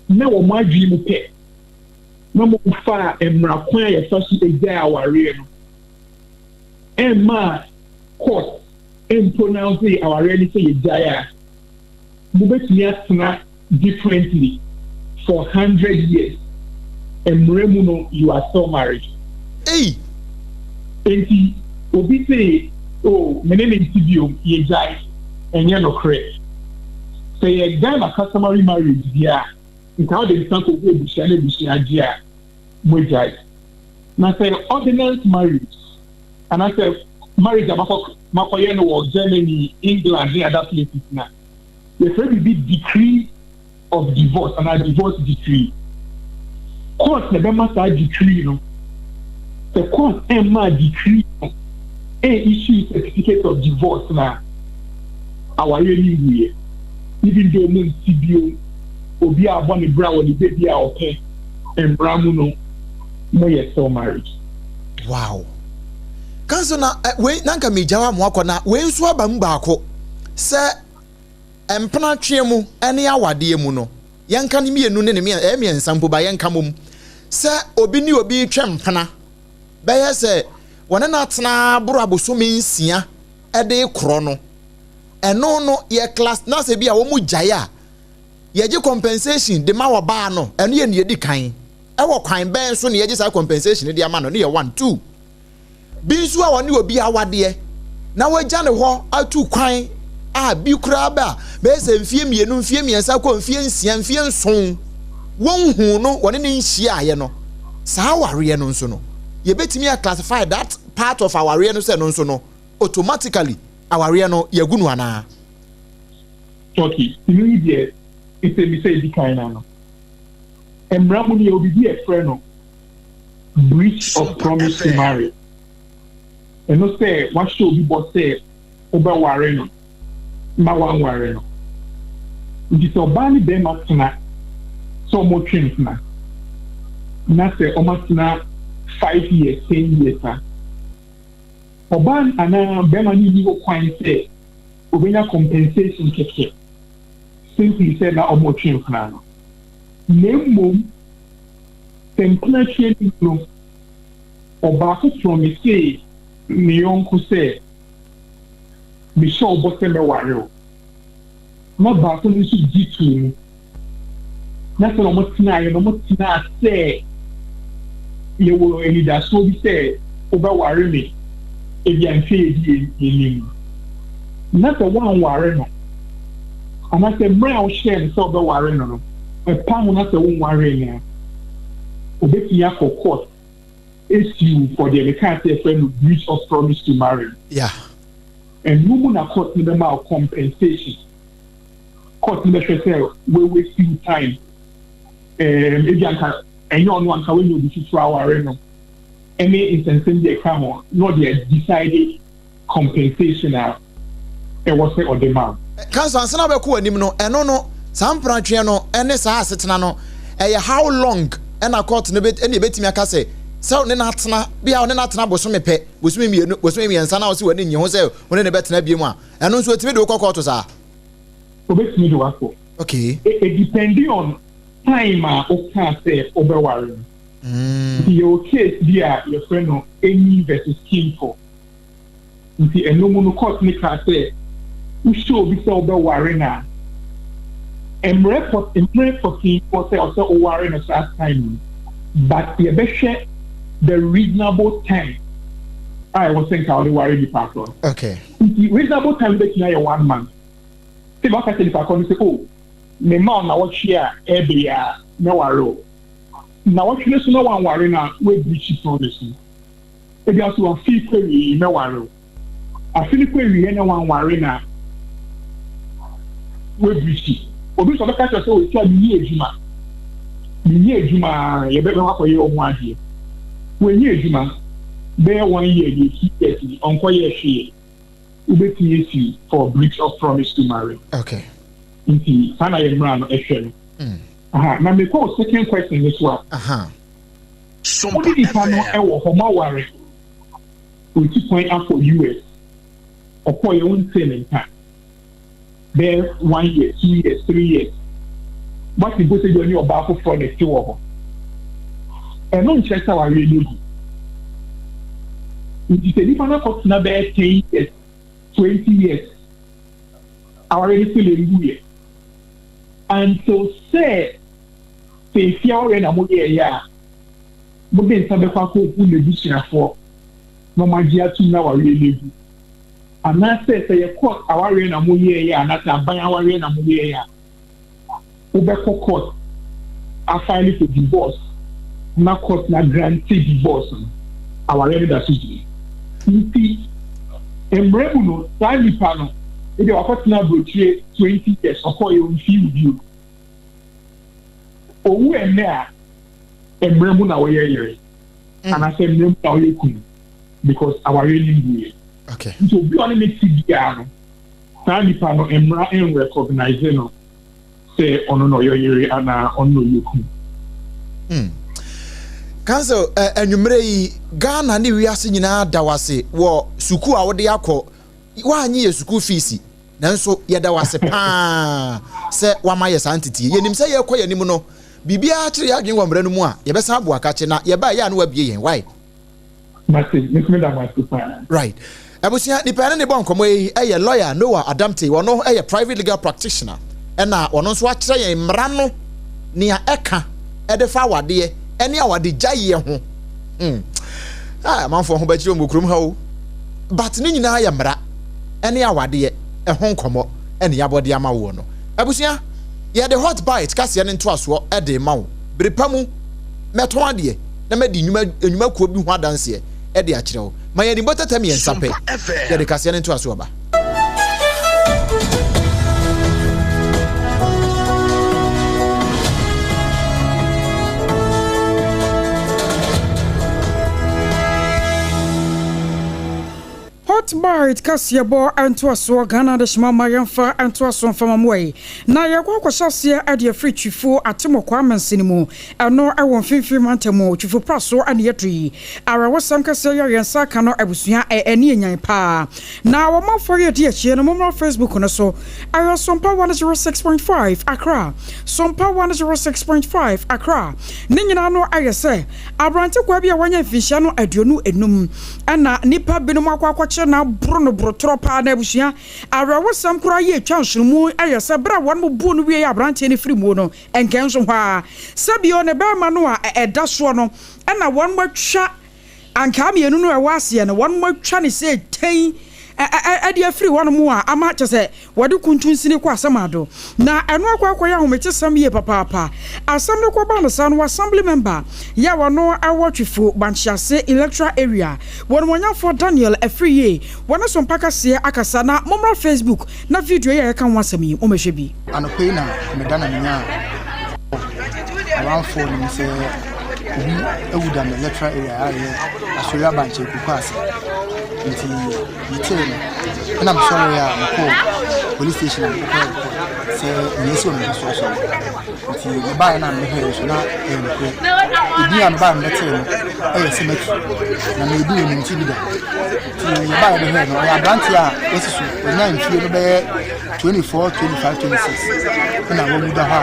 na wo ma adwi mu pe na mo fa emra kwan ya fa so egya aware no emma court pronounce aware ni say egya ya mo betumi atena differently for 100 years emre mu no you are still married enti obi say oh menene ntibio ye jai enye no correct say ye Ghana customary marriage dia nka de nsan ko go busia na busia dia mo jai na say ordinance marriage and I say marriage makoye no wo Germany England and other places na the very big decree of divorce and a divorce decree court na be masa decree no the court emma decree no issue certificate of divorce na our yearly year even though mo tibio obi abọ ne bra wọ ne baby a ope embra mu no mo yẹ still marriage. Wow. Kanso na we nanka me jawa mo akọ we nso aba mu baako se empena twe mu ene awade mu no yanka ne mienu ne me ensampo ba yanka mom se obi ni obi twe mpena be ye se wona na tena boro abosomi nsia ede kro no eno no ye class na se bia wo mu jaye a ye gi compensation de ma wo ba no eno ye ne edi kan e wo kwan ben so ne ye gi sa compensation de ama no ne ye 1 2 binsu a woni obi awade na wagya ne ho atu kwan a bi kura ba be se mfie mienu mfie miensa ko mfie nsia mfie nson won hu no woni ne nhia aye no saa ware no nso no ye betimi a classify that part of our ware no se no nso no automatically our ware no ye gunu ana okay you dey it's a say di kind na no emra mu ne obi bi e frɛ no breach of promise to marry and no say what show be but say oba ware no ma wan ware no ndi so ba ni be ma tena so mo twin na say o ma tena 5 years 10 years ha oba ana be ma ni go kwan say obenya compensation keke simply say na o mo twin na no nemo temperature no oba ko promise say mi yonku say mi show bote me ware o ma ba ko ni su jitu ni na so mo tina ye no mo tina say ye wo eni da so bi say oba ware me e bi an fe di ni na so wan ware no ana say mra o share so oba ware no e pa mo na so won ware ni obeti ya for court issue for the can't friend breach of promise to marry. Yeah. And no one court them out compensation. Court me say we waste time. If you can and you one can when you be 2 hours no. Any incentive they come on, not the decided compensation now. It was say on demand. Council answer be ko anim no eno no sampra twe no ene saa asetena no how long ena court no bet ene betimi aka say so ne na atena bia ne na atena bosome pe bosome miensa na wo se wani nyi ho se woni ne betena biem a eno nso otime de wo court sa obetimi do wako okay it depending on time o can say obeware your case dia your friend no any versus king for nti eno mu no court ni ka say we show bi say obeware na report for say also oware no last time but ye be hwe the reasonable time I was saying how they worry the person. Okay. Reasonable time they can 1 month. See what I say if I come say, oh, me man na watch here every year no worry. Now what you no one worry now we breach promise. If you have to feel query no worry. I feel query no one worry now. We breach. Obi so ka say we tell me ejuma. Me ejuma ye be wa for ye o ho ade. We ye ejuma be 1 year you keep it on ye hwe. Ubeti for breach of promise to marry. Okay. Inti sana ye mra no ehwe. Now me call second question this one. What did you know ewo homa worry? We keep point out for US. Or for your own selling time. There 1 year, 2 years, 3 years. What you go say you Obaapa for the two of them. And non check our really. If you say if I'm not na be 10 years, 20 years, our really still in year. And so say if you are in a year, but then some of us who the for no magia to now really. And that says say you court our in a year, and that's a buy our in a year. Ubeko court are filing for divorce. Now court na granted divorce. Our ready that is. You see, Embremuno, time panel. If you are court now 20 years, or for you feel you. Owu ene a emremu na we yere and I say emremu na we kun because our really do. Okay. So bi on me ti bia no na nipa no emra en recognize no say ono no yere ana ono yekun. Council enwumere yi Ghana ne wiase nyina dawase wo suku a wo de akọ wa anyi ye suku fees nanso ye dawase pa se wa ma ye santiti yenim se ye kọ yenim no bibia akire ya adwen wamra no mu a ye besa abo akache na ye ba ya na wabie yen why right abusia ni pa ne bon komo yi eye lawyer Noah Adamte wono eye private legal practitioner na wono nso akire yen mra no nia eka edefa wade ene awade gyaye ho manfo ho ba kire mo krum ha o but ni nyina ya mra ene awade ho nkomo ene yabode ama wo no abusia ye the hot bite kase ne nto aso e de ma wo brepamu meto ade na medi nyuma kuo bi ho adanse e de akire wo ma ye ni botata mi ensape ye de kase ne nto aso ba Hot bite kasiabo anto aso Ghana de shima yamfa anto aso mfama moy na ye kwa kwasase ade free twifo atemokwa mansinimu eno ewon finfin mantemo twifo praso ane yetri ara wasam kase ye yensa ka no abusua ene enyan pa na wo mafo ye de achie no mo Facebook no so ara Sompa 106.5 Accra Sompa 106.5 Accra ne nyina no ayese abrante kwa bia wanya finhia no aduonu enum ana nipa binom akwa na bruno brotropa na busua arawo sam kura ye twanhrumu ayese bra won mo bu no wie abrante ne firi mu no enkenso hwa sabio ne be ma no a eda so no na won matwa anka mienu no ewase ne won matwa ne se ten ade afiri won mu a ama kyese wode kuntunsini kwa asamado na eno akwa ya homete sam ye papa asam ne kwa ba no san assembly member ya wono awotwifo banchiase electoral area won wonya for Daniel Afriye wona so mpaka se akasa na momra Facebook na video ya kan wasam yi o mehwe bi anopei na medana nya around 4 ni se obi ewuda na electoral area aye asoya banche kukwase nti yitire na am sorry ya mko police station mko se nyesi on so so nti ba na me he so na mko idi an ba me tire no se meki na me di ni nti bi da ti ba ya de he no ya branch ya esisu onya nfie no be 24 25 26 na wo mu da ha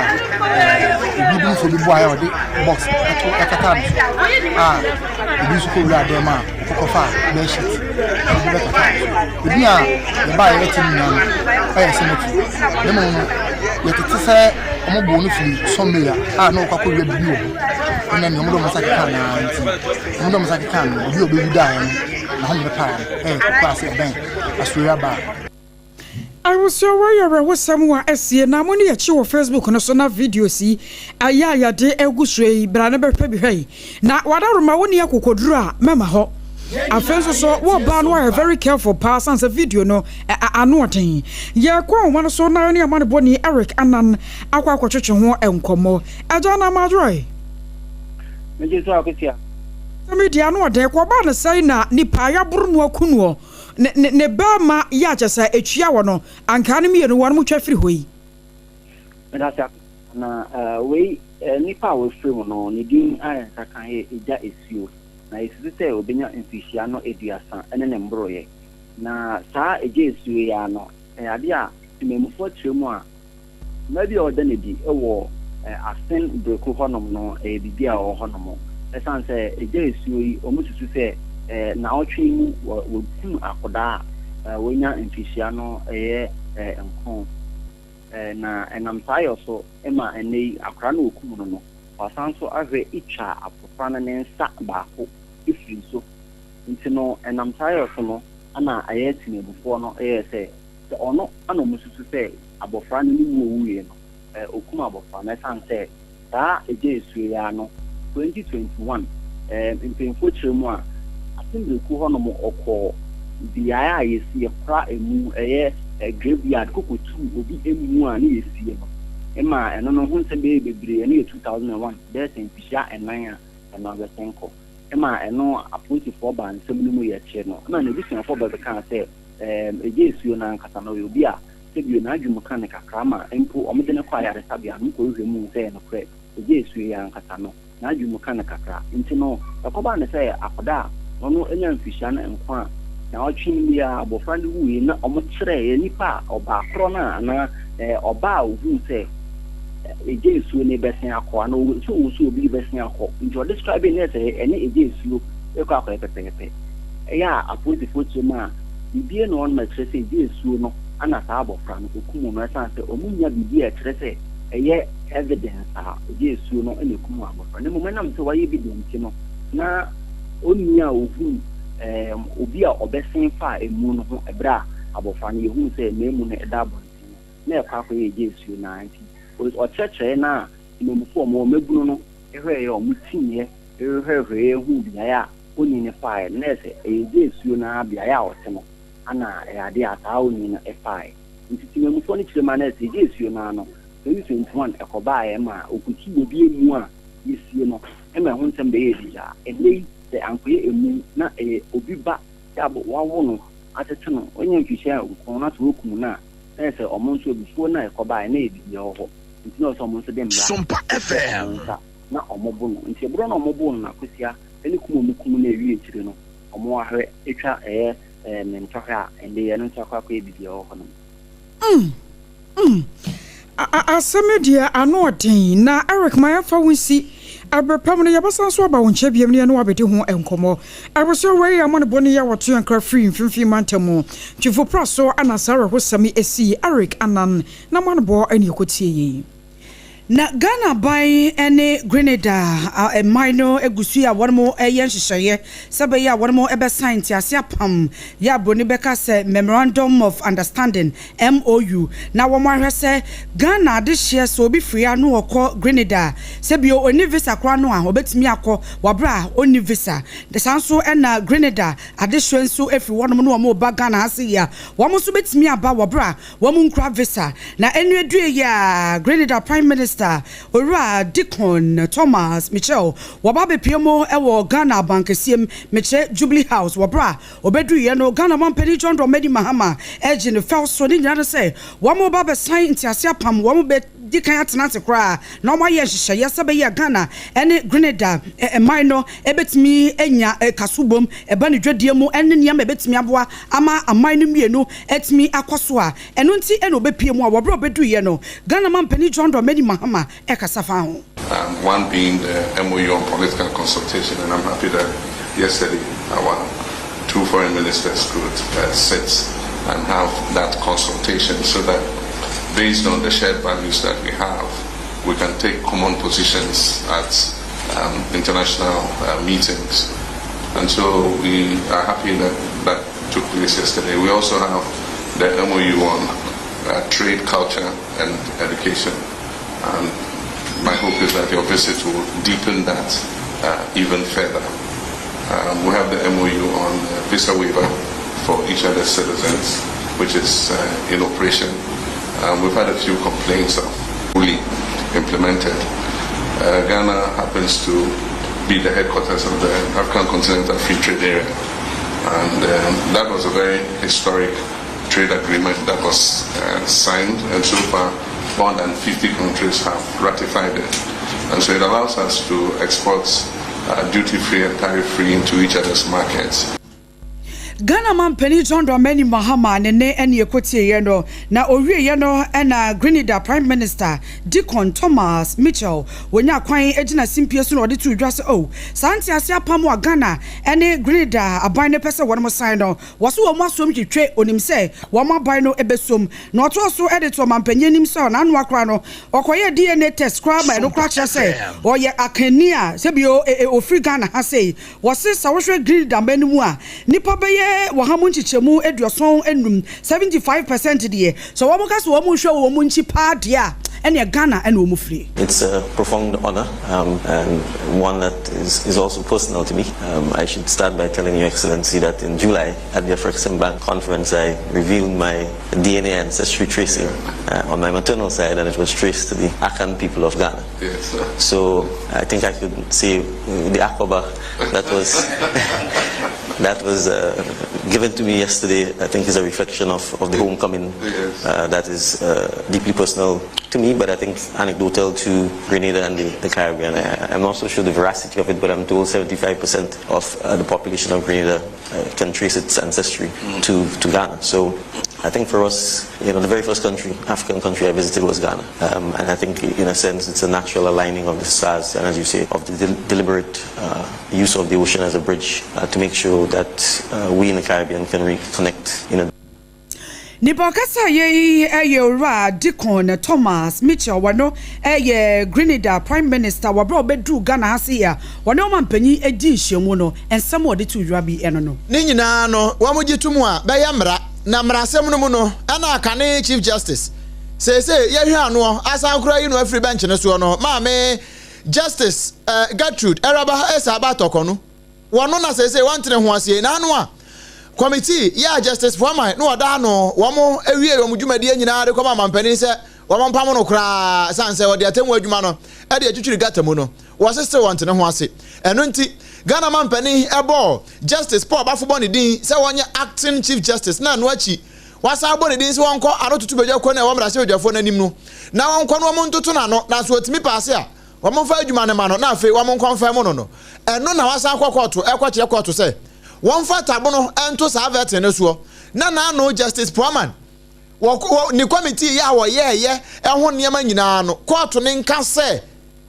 obi bi fo bi bo ya ode box akata obi su ko wura de ma kokofa be shit obi a de ba ya tin na se meki demo no yetete se omo bo no firi somewhere no kwakọ wi bi wo and then Yomo Masaka Yomo Masaka, you'll be dying. I was so aware was somewhere as see na money at your Facebook on a sona video see aya de egusre bra na be pebi na wada roma woni akokodura mema ho afenso so wo ba no are very careful pass and video no ano oten ye kwa wo no so na ne amane boni Eric Anan akwa akotwetwe ho enkomo aja na madroy meje so akosia media no de kwa ba na sai na nipa ya buru no akuno ne ba ma ya chesa etwia wo no anka ne mienu wo no mutwa firi hoyi medasa na we nipa wo firi mo no ne din ayan sakan he eja esio na esite obenya mfihia no eduasa ene ne mbroye na saa eja esio ya no ade a memufo tremu a maybe order di ewo asen breku honom no bibia o honom esan se eja esio yi omususu se na otwe mu wo kum akoda wonya mfihia no enkon na enam tayo so ema enei akra na okum no wasanso ahwe icha apofa na nensa baako ifiri so ntino enam tayo so no ana ayeti nebufo no se ono ana mususu se abofra no ni wuwe no okum abofra na sanse ta eje esuye ya no 2021 mpemfo chiremu a atimbe ku hono mo okọ biya yesi ekra emu graveyard kokotu obi emu a na yesi no ema eno no hunse bebre na 2001 there's in fisha enan a na besenko ema eno appoint for ban semnu mu ye che no na bi sen for ba kan say eje suo na nkata no obi a sebio na adwumu kan ne kakra ma empo omde ne kwa yare sabia no ko hwemu say no kre eje suo ya nkata no na adwumu kan ne kakra ntino akoba ne say akoda ono enya mfisha na nkwa na otwin ya abofra ne wuye na omokyere nipa oba kro na oba ohu say eje suo ne besen akọ na so obi besen akọ njo describe ne say ene eje suo ekọ akọ pepepe ya apoti foto ma bibie no on ma kyerɛ sɛ eje suo no ana saa abofra no okumu no san sɛ omunya bibie kyerɛ sɛ eye evidence a eje suo no ene okumu abofra ne momentum sɛ waye evidence no na onya ohu obi a obesen fa emu no ho ebra abofra no yehu sɛ memu no eda bonti na ekwa akọ eje suo na anti o church na imemufo mo mebunu no ehwe ya omutinye ehwe ehu bia ya oni ne fire na ese eje suo na bia ya ote no ana ade ata oni na efai ntiti memufo ni kirema na ese eje suo na no 2021 ekoba ya ma okuti obi emu a yesie no ema ho ntem be ye dia enei se ankoye emu na obi ba ya bo wawo no atete no onye mfihia ko na to okumu na ese omonso obifuo na ekoba na ebi ya ho ntino so mo se dem la Sompa FM na omobo no nti ebro na omobo no na kosia eni kumu na ewie tire no omo ahwe etwa mentaka ende ya no ntakwa kwa ebi ho no asemedia ano oden na Eric Mayafa wonsi Obrempong no yabasa so aba wonche biam ne no abedi ho enkomo aboso wei amane boni ya woto ankra free mfimfi mantamu twifo praso anasara hosami esi Eric Anan na manbo ani ekotie yi na Ghana by ene Grenada minor egusu ya wonmo yen hyehyeye sebe ya wonmo ebe science asiapam ya broni beka se memorandum of understanding MOU na wo mahwe se Ghana de hye so obi free anu okọ Grenada sebe oni visa kra no a obetimi akọ wabra oni visa de sanso ena Grenada ade hye nso efi wonmo no mo ba Ghana ase ya wo mo so betimi aba wabra wo mo nkra visa na enu edue ya Grenada prime minister Ora Deacon Thomas Michel wababe piemo ewo Ghana bankesiem meche Jubilee House wabra obedu ye no Ghana man peni John Romedi Mahama ejin fel so ni nyana say wamo babe sign ntiase pam wamo be dikan atenante kra na omo ye hyehyeye sebe ye Ghana ene Grenada minor ebetimi enya kasubom eba ne dwadie mu ene niam ebetimi aboa ama aman no mienu etimi akoso a eno nti ene obepiemu a wabra obedu ye no Ghana man peni John Romedi Mahama one being the MOU on political consultation, and I'm happy that yesterday our two foreign ministers could sit and have that consultation so that based on the shared values that we have, we can take common positions at international meetings. And so we are happy that that took place yesterday. We also have the MOU on trade, culture, and education. And my hope is that your visit will deepen that even further. We have the MOU on visa waiver for each other's citizens, which is in operation. We've had a few complaints of fully implemented. Ghana happens to be the headquarters of the African Continental Free Trade Area. And that was a very historic trade agreement that was signed, and so far more than 50 countries have ratified it. And so it allows us to export duty-free and tariff-free into each other's markets. Ghana man penny John Dramani Mahama ne ene ekotie ye no na owie ye no na Grenada Prime Minister Deacon Thomas Mitchell wonya kwan agina simpie so no de to dwa se oh santi ase apam wa Ghana ene Grenada aban ne pese won mo sign no wo so wo asom twetwe onim se wo mo aban no ebesom na oto so editor man penye nim se na anu akra no okoye DNA test kra ma no kra kye se oye akania se bio ofri Ghana ha sei wo se sa wo hwe Grenada mani mu a nipa beye wahamu nchichemu eduason enum 75% die so wo mokase wo mu hwe wo mu nchi pa dia ene Ghana ene wo mu free. It's a profound honor and one that is also personal to me. I should start by telling Your Excellency that in July at the African Bank conference I revealed my DNA ancestry tracing on my maternal side, and it was traced to the Akan people of Ghana. Yes, sir. So I think I could say the Akoba that was that was given to me yesterday, I think is a reflection of the homecoming. Yes. That is deeply personal to me, but I think anecdotal to Grenada and the Caribbean. I'm not so sure the veracity of it, but I'm told 75% of the population of Grenada can trace its ancestry to Ghana. So I think for us, the very first country, African country I visited was Ghana. And I think in a sense it's a natural aligning of the stars and, as you say, of the deliberate use of the ocean as a bridge to make sure that we in the Caribbean can reconnect in a Nibokasa ye ora Deacon Thomas Mitchell wano Grenada Prime Minister wabra obedu Ghana hase ya wano mampanyi edi nhyiamu no ensam ode to dwabi eno no ne nyina no wamogyitumu a be yamra na mrasem no mu no ana akane Chief Justice say ye hwe ano asankura yi no afri bench ne so no maame Justice Gertrude Eraba esa abatoko no wono na say wantene ho ase na ano a committee ya Justice Foreman no oda no womo ewie wo mudwumadi nyina de koma mampani se womo mpam no kra sanse wo de atenwu adwuma no e de atwitwiri gatamu no wo sese wantene ho ase eno nti Ghana mampani ebo Justice Paul Bafo ne din se wonye acting Chief Justice na no achi wasa abo ne din se wonko anotutu bedwa ko na wo mra se bedwafo nanim no na wonko no wo ntoto na no na so otimi paase a wo fa adwuma ne ma no na afi wo nko mfa mu no eno na wasa akwakoto ekwache koto se one fata bono ento savet ne so na no Justice Foreman ni committee ya wo ye ho niam nyina no court ne nka se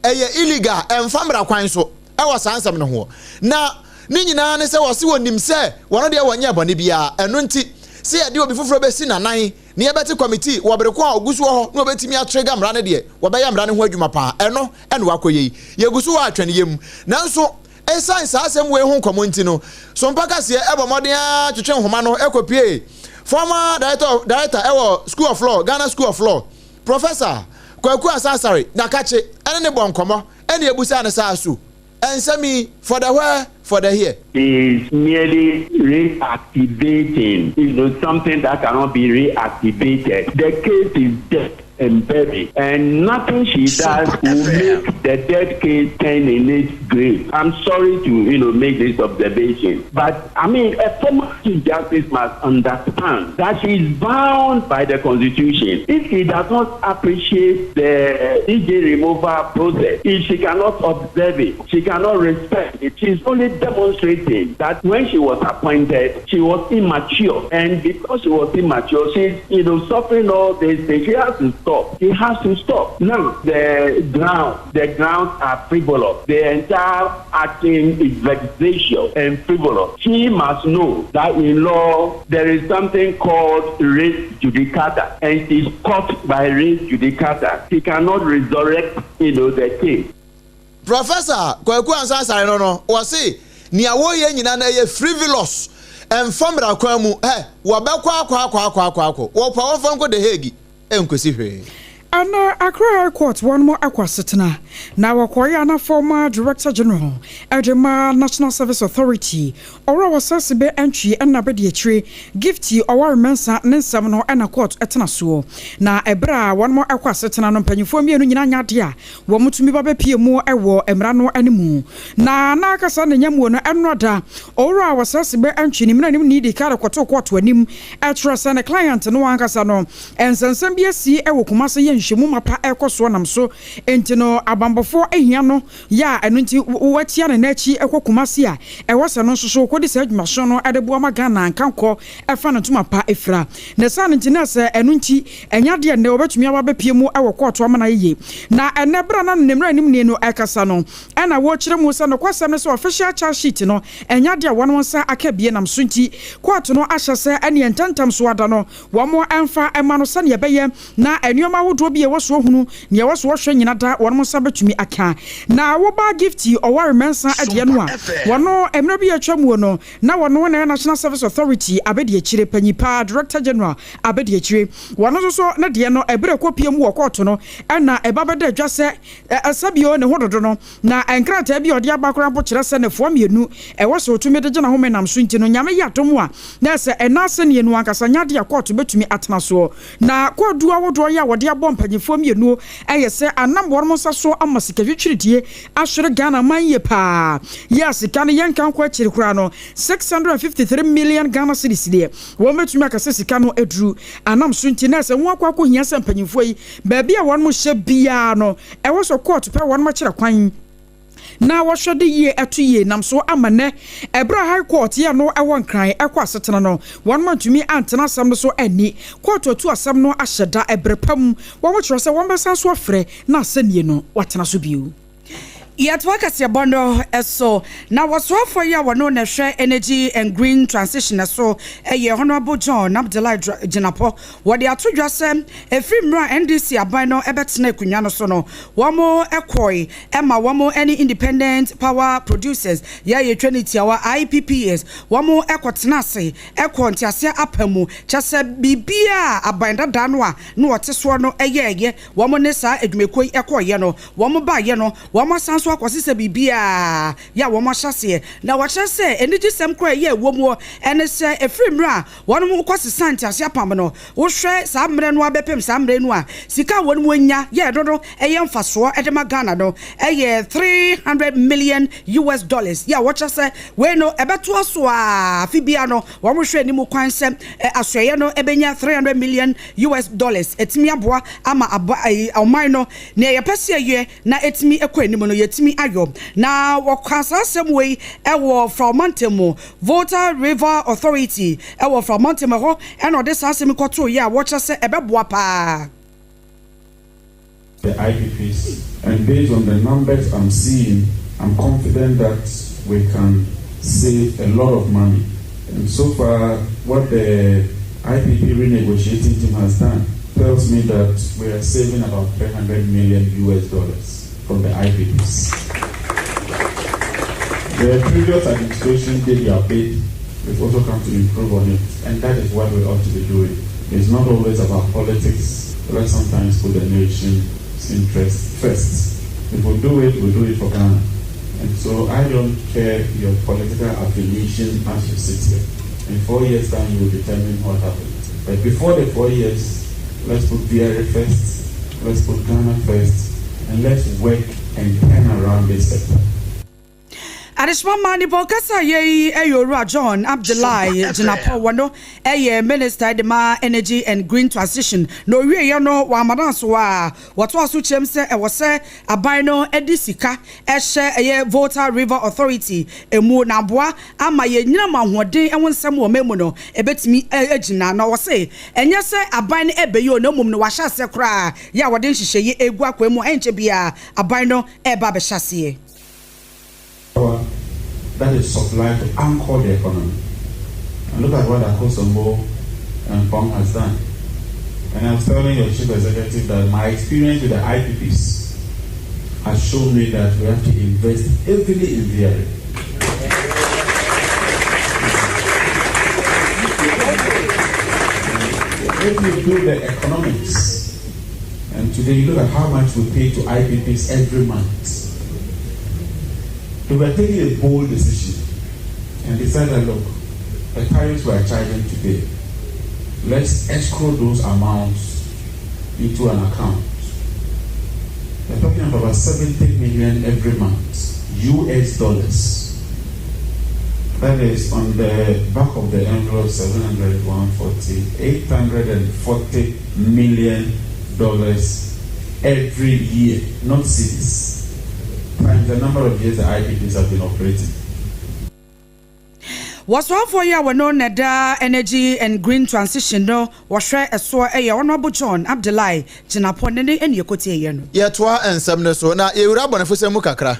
eye illegal emfamra kwan so e wo sansam ne ho na ni nyina ne se wo se wonim se wono de wonye bone bia eno nti se ye de obi foforo be si nanan ne yebeti committee wo bere ko ogusu ho no betimi atrega mra ne de wo be ya mra ne ho adwuma pa eno ene wakoye yegusu wa atwane yem nanso science asem we hu komonti no so mpaka se ebomodin a twetwe nhoma no ekopie former director School of Law, Ghana School of Law, Professor Kwaku Asasare Nakache ene ne bonkomo ene ebusa ne sa asu ensemi for the where for the here is merely reactivating, something that cannot be reactivated. The case is dead and buried, and nothing she does will make the dead case turn in its grave. I'm sorry to make this observation, but I mean a former Chief Justice must understand that she is bound by the Constitution. If she does not appreciate the DJ removal process, if she cannot observe it, she cannot respect it. She's only demonstrating that when she was appointed, she was immature, and because she was immature, she's suffering all this. She has to stop. He has to stop. Now, the grounds are frivolous. The entire action is vexatious and frivolous. She must know that in law, there is something called res judicata, and she's caught by res judicata. She cannot resurrect, the case. Professor Kwaku Ansasare no was say nia wo ye nyina na ye frivolous enfamra kwan mu wabekwa akwa wo pa wo fanko de hegi enkosi hwe. Ana Accra High Court one more aquasitna. Now Wakoya former Director General, Ejema National Service Authority, or our Sassibe entry and Nabedi tree, gifty or mensa Nensamno and a court etnaso. Na Ebra one more aquasitna no penifomia Nina dia, Wamutumi Babe Pimo Ewo Emrano animu. Na Nakasan and Yamuana and Rada, or our Sassibe entry, Niman needy Karakoto court to him, Atras and a client no Ankasano, and Sansambia see Ewokumasa Shimuma pa ekoso nam so entino abambofo ehia no ya enunti watia na nachi ekokumasi a ewose no soso kodi se adwumaso no adebo magana nkanko efa no tuma pa efra na san ntina se enunti enyade ne obetumi ababepie mu ewokoto amana yeye na enebra na nemra nim ne no ekasa no ena wo kire mu se no kwasem ne so official charge sheet no enyade a wono nsa akabie nam so nti court no ahyese ene entantam so ada no wo mo emfa ema no se ne beye na enuoma wodo bi ewoso hunu ne ewoso hwe nyina da wono sa betumi aka na wo ba gifty oware mensa ade no a wono emra bi atwamu no na wono na National Service Authority abedi akire panyipa Director General abedi akire wono so na de no ebre kopie mu wokoto no na ebabeda adwase asabio ne hododo no na enkrata bi ode abakora mpo kire se ne fo mienu ewoso otumi de gina homenam so nti no nyame yatom a na se enase ne enu ankasa nyade akoto betumi atena so na kodu awodo ya wode abom panyefo mienu eyese anambo wormo saso amasika twitwiridie ahwere Ghana manye pa yes kan yenkan kwa chiri kura no 653 million Ghana cedis de wo metumi akase sika no eduru anam so nti na se won akwa hia se panyefo yi ba bia wormo hye bia no ewo so court pe wormo kire kwan na wahwede ye atuye nam so amane Ebra High Court ya no ewon kran ekwa asetena no one man tumi antena asam no so ani court otu asam no ahyeda ebrepam wo mo kire se won besan so afre na asanie no watena so biu Yatwakasi bondo eso na wasofo ya wono na hwe energy and green transition so eye honorable John Abdullah Jinapo wode atodwa sem efimra NDC aban no ebetena kunwa no so no womo ekoi ema womo any independent power producers ya ye trinity our IPPs womo ekotena ase ekontiase apamu chase bibia aban dada no a no woteso no eye womo ne sa edwumekoi ekoye no womo ba ye no womo so akwasise bibia ya wo mahase na wachase eniji sem kra ye womo ene se efrimra wono mo kwasise antiase apam no wo hwe sa mre no abepem sa mre no a sika wono mo nya ye dodo eye mfaso edema Ghana no eye $300 million ya wachase we no ebeto aso a fibia no wo mo hwe ni mo kwanse asoye no ebenya $300 million etimi aboa ama oman no ne ye pese ye na etimi ekoni mo no yetimi ayo na wakasa semwe ewo from Montemo Voter River Authority ewo from Montemo ho eno de sasemi koto ya watcha se ebeboa pa the IPPs, and based on the numbers I'm seeing, I'm confident that we can save a lot of money. And so far, what the IPP renegotiating team has done tells me that we are saving about $300 million from the IPPs. The previous administration did their bit. We've also come to improve on it, and that is what we ought to be doing. It's not always about politics. Let's sometimes put the nation's interest first. If we do it for Ghana. And so I don't care your political affiliation as you sit here. In 4 years' time, you will determine what happens. But before the 4 years, let's put VRA first, let's put Ghana first, and let's work and turn around this sector. Adishma mani pokasa ye Eyora John Abdullah Jinapo wano Minister Dema Energy and Green Transition no we no wa madanso wa wato aso chem se e wose abano edisika ehye Voter River Authority emu na boa ama ye nyina mahode ewonsem wo memu no ebetimi agina na wose enye se aban ebeyo no mum no wa hyase kra ya wode nhihye egu akwemu enche bia aban no eba be hyase that is supplied to anchor the economy. And look at what Sompa and Obrempong has done. And I was telling your chief executive that my experience with the IPPs has shown me that we have to invest heavily in the area. If you do the economics, and today you look at how much we pay to IPPs every month, we were taking a bold decision and decided, look, the tariffs we are charging today, let's escrow those amounts into an account. We're talking about 70 million every month, US dollars. That is on the back of the envelope, 700, 140, $840 million every year, not cities. Times the number of years the IPPs have been operating. Was one for you when on the energy and green transition no was share a so a honorable John Abdullahi Jinapon and Yokotian. Yetwa and some so na Eurabon for Semukakra.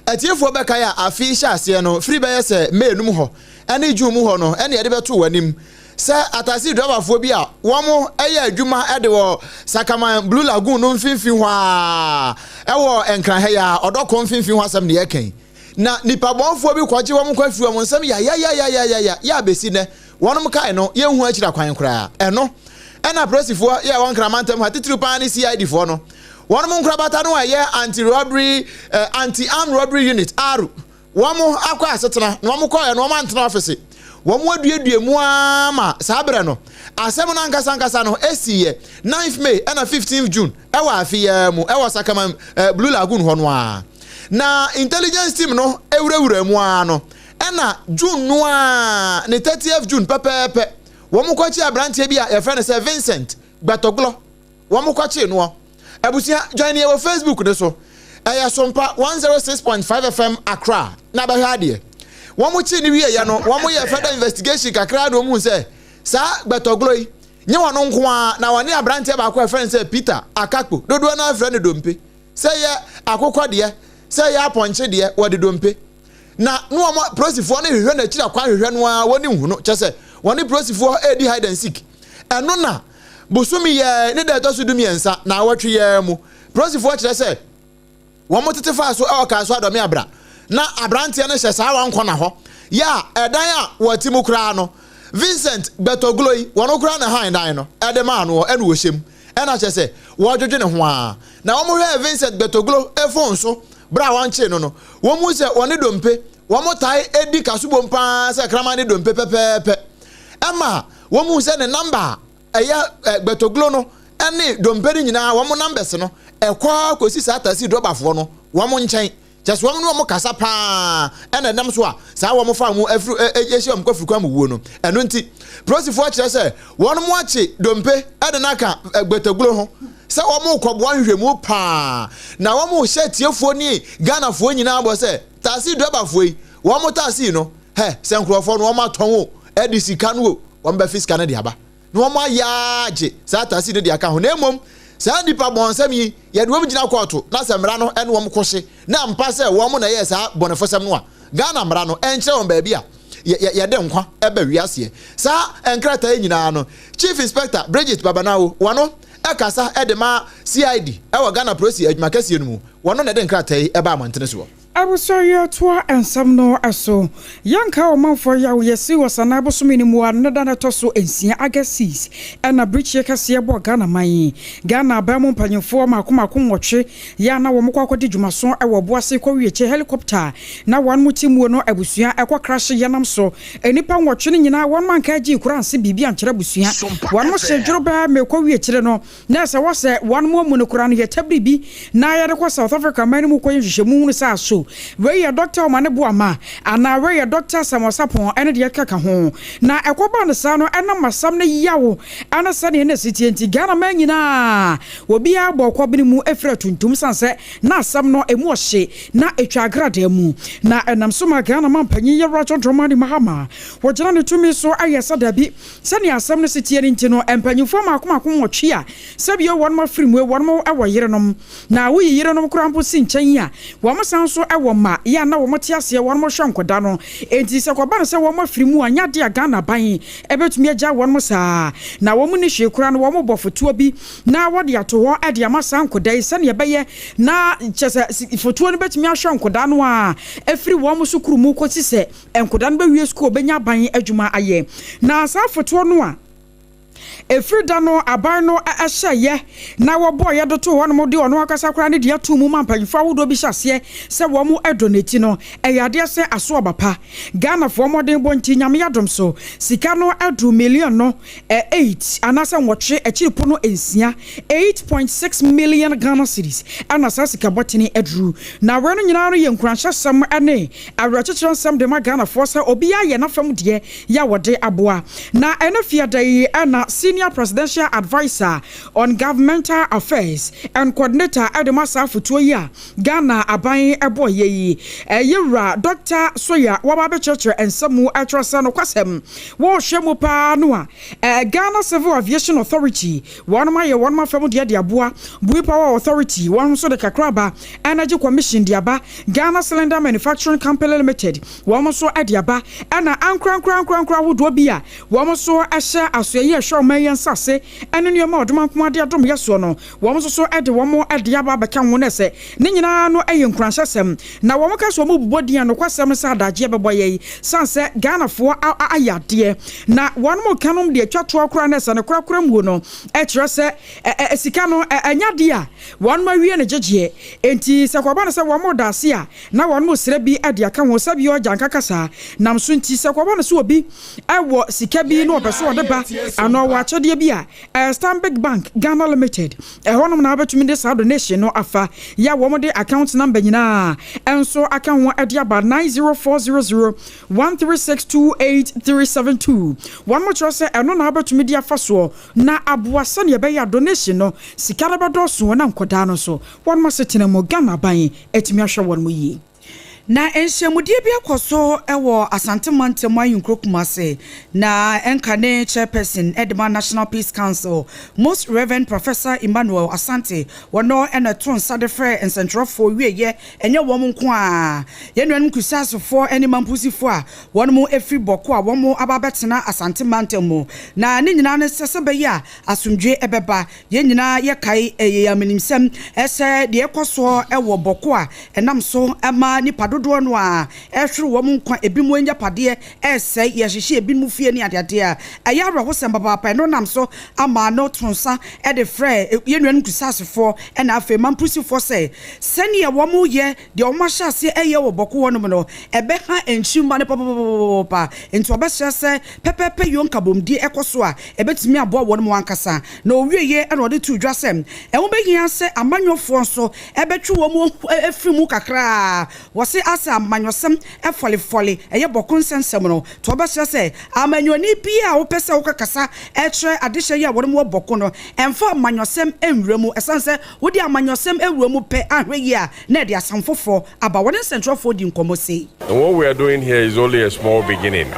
At your for Bakaya, a fish as no free by us, me numho, any Jumuhono, any other two and him. Sir, at I see driver phobia, one more a year Juma Edo, Sakaman, Blue Lagoon, no finfiwa, Ewo and Krahaya, or Doc Confinfiwa some the Eke. Na nipa bon fo bi kwaji wo mkwa fi wo nsam ya besine wonom kai no ye hu akira kwan kra eno ena presifo ya won kramantem hatitru pan ni CID fo no wonom nkra bata no ye anti armed robbery unit aru womo akwa asetena no womo koye no womo antena office womo aduedue mu ama sabre no asem no ankasa no esiye 9th May ena 15th June ewa afiya mu ewa Sakaman Blue Lagoon ho no a na intelligence team no ewurawura mu ano ena June no a ne 30th June pepepe wo mu kwachi abrantie bi a ye friend say Vincent Gbatoglo wo mu kwachi no abusia join ye wo Facebook de so eya Sompa 106.5 FM Accra na ba hade wo mu chi ni wie ye no wo mu ye further investigation kakra do mu say sa Gbatoglo yi nye wono nko a na woni abrantie ba kwa friend say Peter Akakpo dodo na friend dompe say ye akokọ de say ya ponche de wode dompe na no ma prosifo na hwehwe na kira kwa hwehwe no a woni hu no chese woni prosifo edi hide and seek eno na bosumi ye ne da to so dumi ensa na awatwe ye mu prosifo kire say wo motete fa so e ka so adomi abra na abrante ne hyesa wa nkọ na ho ya edan a watimu kra no Vincent Betogloi wono kra na han dan no edema no ene wo hyem ena chese wo dwodwe ne ho a na wo mo hwe Vincent Betoglo efon so bra wanche no wo mu se woni dompe wo mo tai edi kasubo mpa se krama ne dompe pepepe ema wo mu se ne number eya Betoglo no ene dompe ni nyina wo mo numbers no ekwa kosi satasi drobafo no wo mo nchen just wo no mo kasa pa ene nam so a sa wo mo fa mu afru ehye am kwafru kwa mu wuo no eno nti prosifo kire se wo no mo ache dompe ede naka Betoglo ho se wo mo kwabo ahwehwemu pa na wo mo hye tiefo ni Ghana fo nyina abo se tasi drobafo yi wo mo tasi no he se nkrofo no wo ma ton wo edi sika no wo mba fiska na de aba no wo mo ayaje sa tasi de aka ho na emom sa dipa bonsam yi ye de wo gina koto na se mra no ene wo mo kwose na mpa se wo mo na ye sa bonefosam no a Ghana mra no enche won ba bia ye de nkwa eba wiase sa enkrata yi nyina no Chief Inspector Bridget Babanawo wono ekasa edema CID ewa Ghana Prosi adwumakase no mu wono na de nkrata yi eba amantene so Abusoyo toa ensam no aso yanka omanfo ya yesi wasana bosumi ni mu anada na toso ensia agasis ena bridge kase bo Ghana man Ghana ba mu mpanyefo makoma nwotwe ya na wo mkwa akodi dwumaso ewo boase kwa wieche helicopter na wan mutimu no abusua ekwa crash yanam so enipa nwotwe ni nyina wan man ka gi kuranse bibia nkyere busua wan mo sedwroba mekwa wiechire no na se wose wan mo mu no kuran ye tabribi na ya de kwa South Africa man mu kwen hwehwemu sa so where your doctor mane boama ana where your doctor samosapon ene de kaka ho na ekoba ne sa no ena masam ne yawo ana sane ne sitienti Ghana man nyina obi abo kwabini mu efra tuntum sanse na asam no emu ohye na etwa agrada mu na enam so ma Ghana man panyi ye racho dromani mahama wojana ne tumi so ayesa dabi sane asam ne sitieni ntino empanyufo makoma nwotwe a sabio won ma firimu won ma awo yerenom na wo yerenom krampo si nchen a wo masan so ɛwɔ ma ya na wo mte ase won mo hwe nkoda no enti se kwaba no se wo mafiri mu anya de Ghana ban ebetumi agya won mo saa na wo mu ni hwe kura no wo mo bofotuo bi na wo de ato ho ade amasa nkoda ise ne beye na kyese fotuo no betumi ahwe nkoda no a efiri wo mo sukuru mu ko sise nkoda no be wie school benya ban adwuma aye na saa fotuo no a Efrida no aban no ahye na wo boy do to ho no mo de ono akasa kra ne de ato mu mampanfa wodo bi hyase se wo mo edonati no eyade se aso obapa Ghana fo modern bonti nyame yadom so sika no edu million no 8 anasa nwotwe akiripo no ensia 8.6 million Ghana cedis anasa sika botini edru na we no nyina no ye nkranhye sam ene awrachechero sam de ma Ghana fo se obi aye na fam de ya wode aboa na ene fiadai ana Senior Presidential Advisor on Governmental Affairs and Coordinator Ademasa Futuoya Ghana Aban Eboye Yura Dr. Soya Wababe Church and Samu Atrasano Kwasem wo hwemu pa no a Ghana Civil Aviation Authority one ma fam de aboa Bui Power Authority one so de Kakraba Energy Commission diaba Ghana Cylinder Manufacturing Company Limited one so adiaba ana ankran wodo bia one so ahye asoye hwe sase ene nneoma odoma nkomade adom yeso no wo so ede wo ade aba beka ho ne se ne nyina no eye nkranhyesem na wo ka so mo bobodian no kwasem se adaje beboye sanse Ghana fo ayade na won mo kanom de atwato akora ne se ne krakra mu no e kire se sika no anyade a won ma wie ne jeje enti se kwaba ne se wo mo dase a na won mo sere bi ade aka ho sabi o janka kasa nam so nti se kwaba ne so obi ewo sika bi no obeso ode ba ano wa chode bia Stanbic Bank Ghana Limited honom na abetumi de sa donation no afa ya wo mo de account number nyina enso aka ho ade aba 904001362837 one more chose eno na abetumi de afa so na aboasa ne be ya donation no sikara bedo so na nkoda no so one more setena mo Ghana ban etumi ahwe won mo yi na enhyemudie bi akoso ewo Asante Mantemu Ayinkrokuma na enkane chairperson Edema National Peace Council Most Reverend Professor Emmanuel Asante wono ena ton sadefre encentrofo wieye enye wo nko a yenwanu kusasofo ene mampusifo a wono mo efri boko a wo mo ababetena Asante Mantemu na ne nyina ne sesebe ya asumdwe ebeba ye nyina ye kai eyamenimsem ese de ekoso ewo boko a enam so ama ni dodo no a ehwere wo nkwa ebimu enya pade ese ye hyehye ebimu fie ni adade a ayara ho semba papa no nam so ama no tonsa e de frɛ yenwanu kusasefo e na afa mampusifo se sene wo mo ye de o ma hyase eye wo boko wo no no ebe ha enchimba ne papa enti obehye se pepepe yonka bomdi ekoso a ebetimi abo wo no wankasa na owieye e no de tu dwasem e wo behia se amanyofo nso ebetwe wo mo efrimu kakra wo se asa amanyosem efole eye boko nsensem no to obehye se amanyoni bia wo pese wo kakasa etre adehye ya wo mo boko no emfa amanyosem enwremu esanse wo di amanyosem ewremu pe ahwe yi a na de asamfofo aba wo central for di nkomo sei. And what we are doing here is only a small beginning.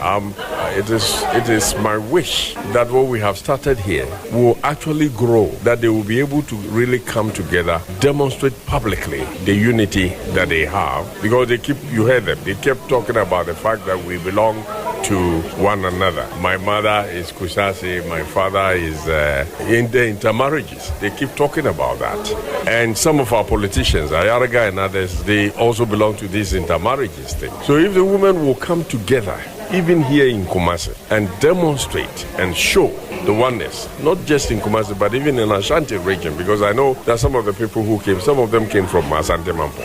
It is my wish that what we have started here will actually grow, that they will be able to really come together, demonstrate publicly the unity that they have, because you heard them, they kept talking about the fact that we belong to one another. My mother is Kusasi, my father is in the intermarriages. They keep talking about that. And some of our politicians, Ayaraga and others, they also belong to these intermarriages thing. So if the women will come together, even here in Kumasi, and demonstrate and show the oneness, not just in Kumasi, but even in Ashanti region, because I know that some of the people who came, some of them came from Asante Mampo.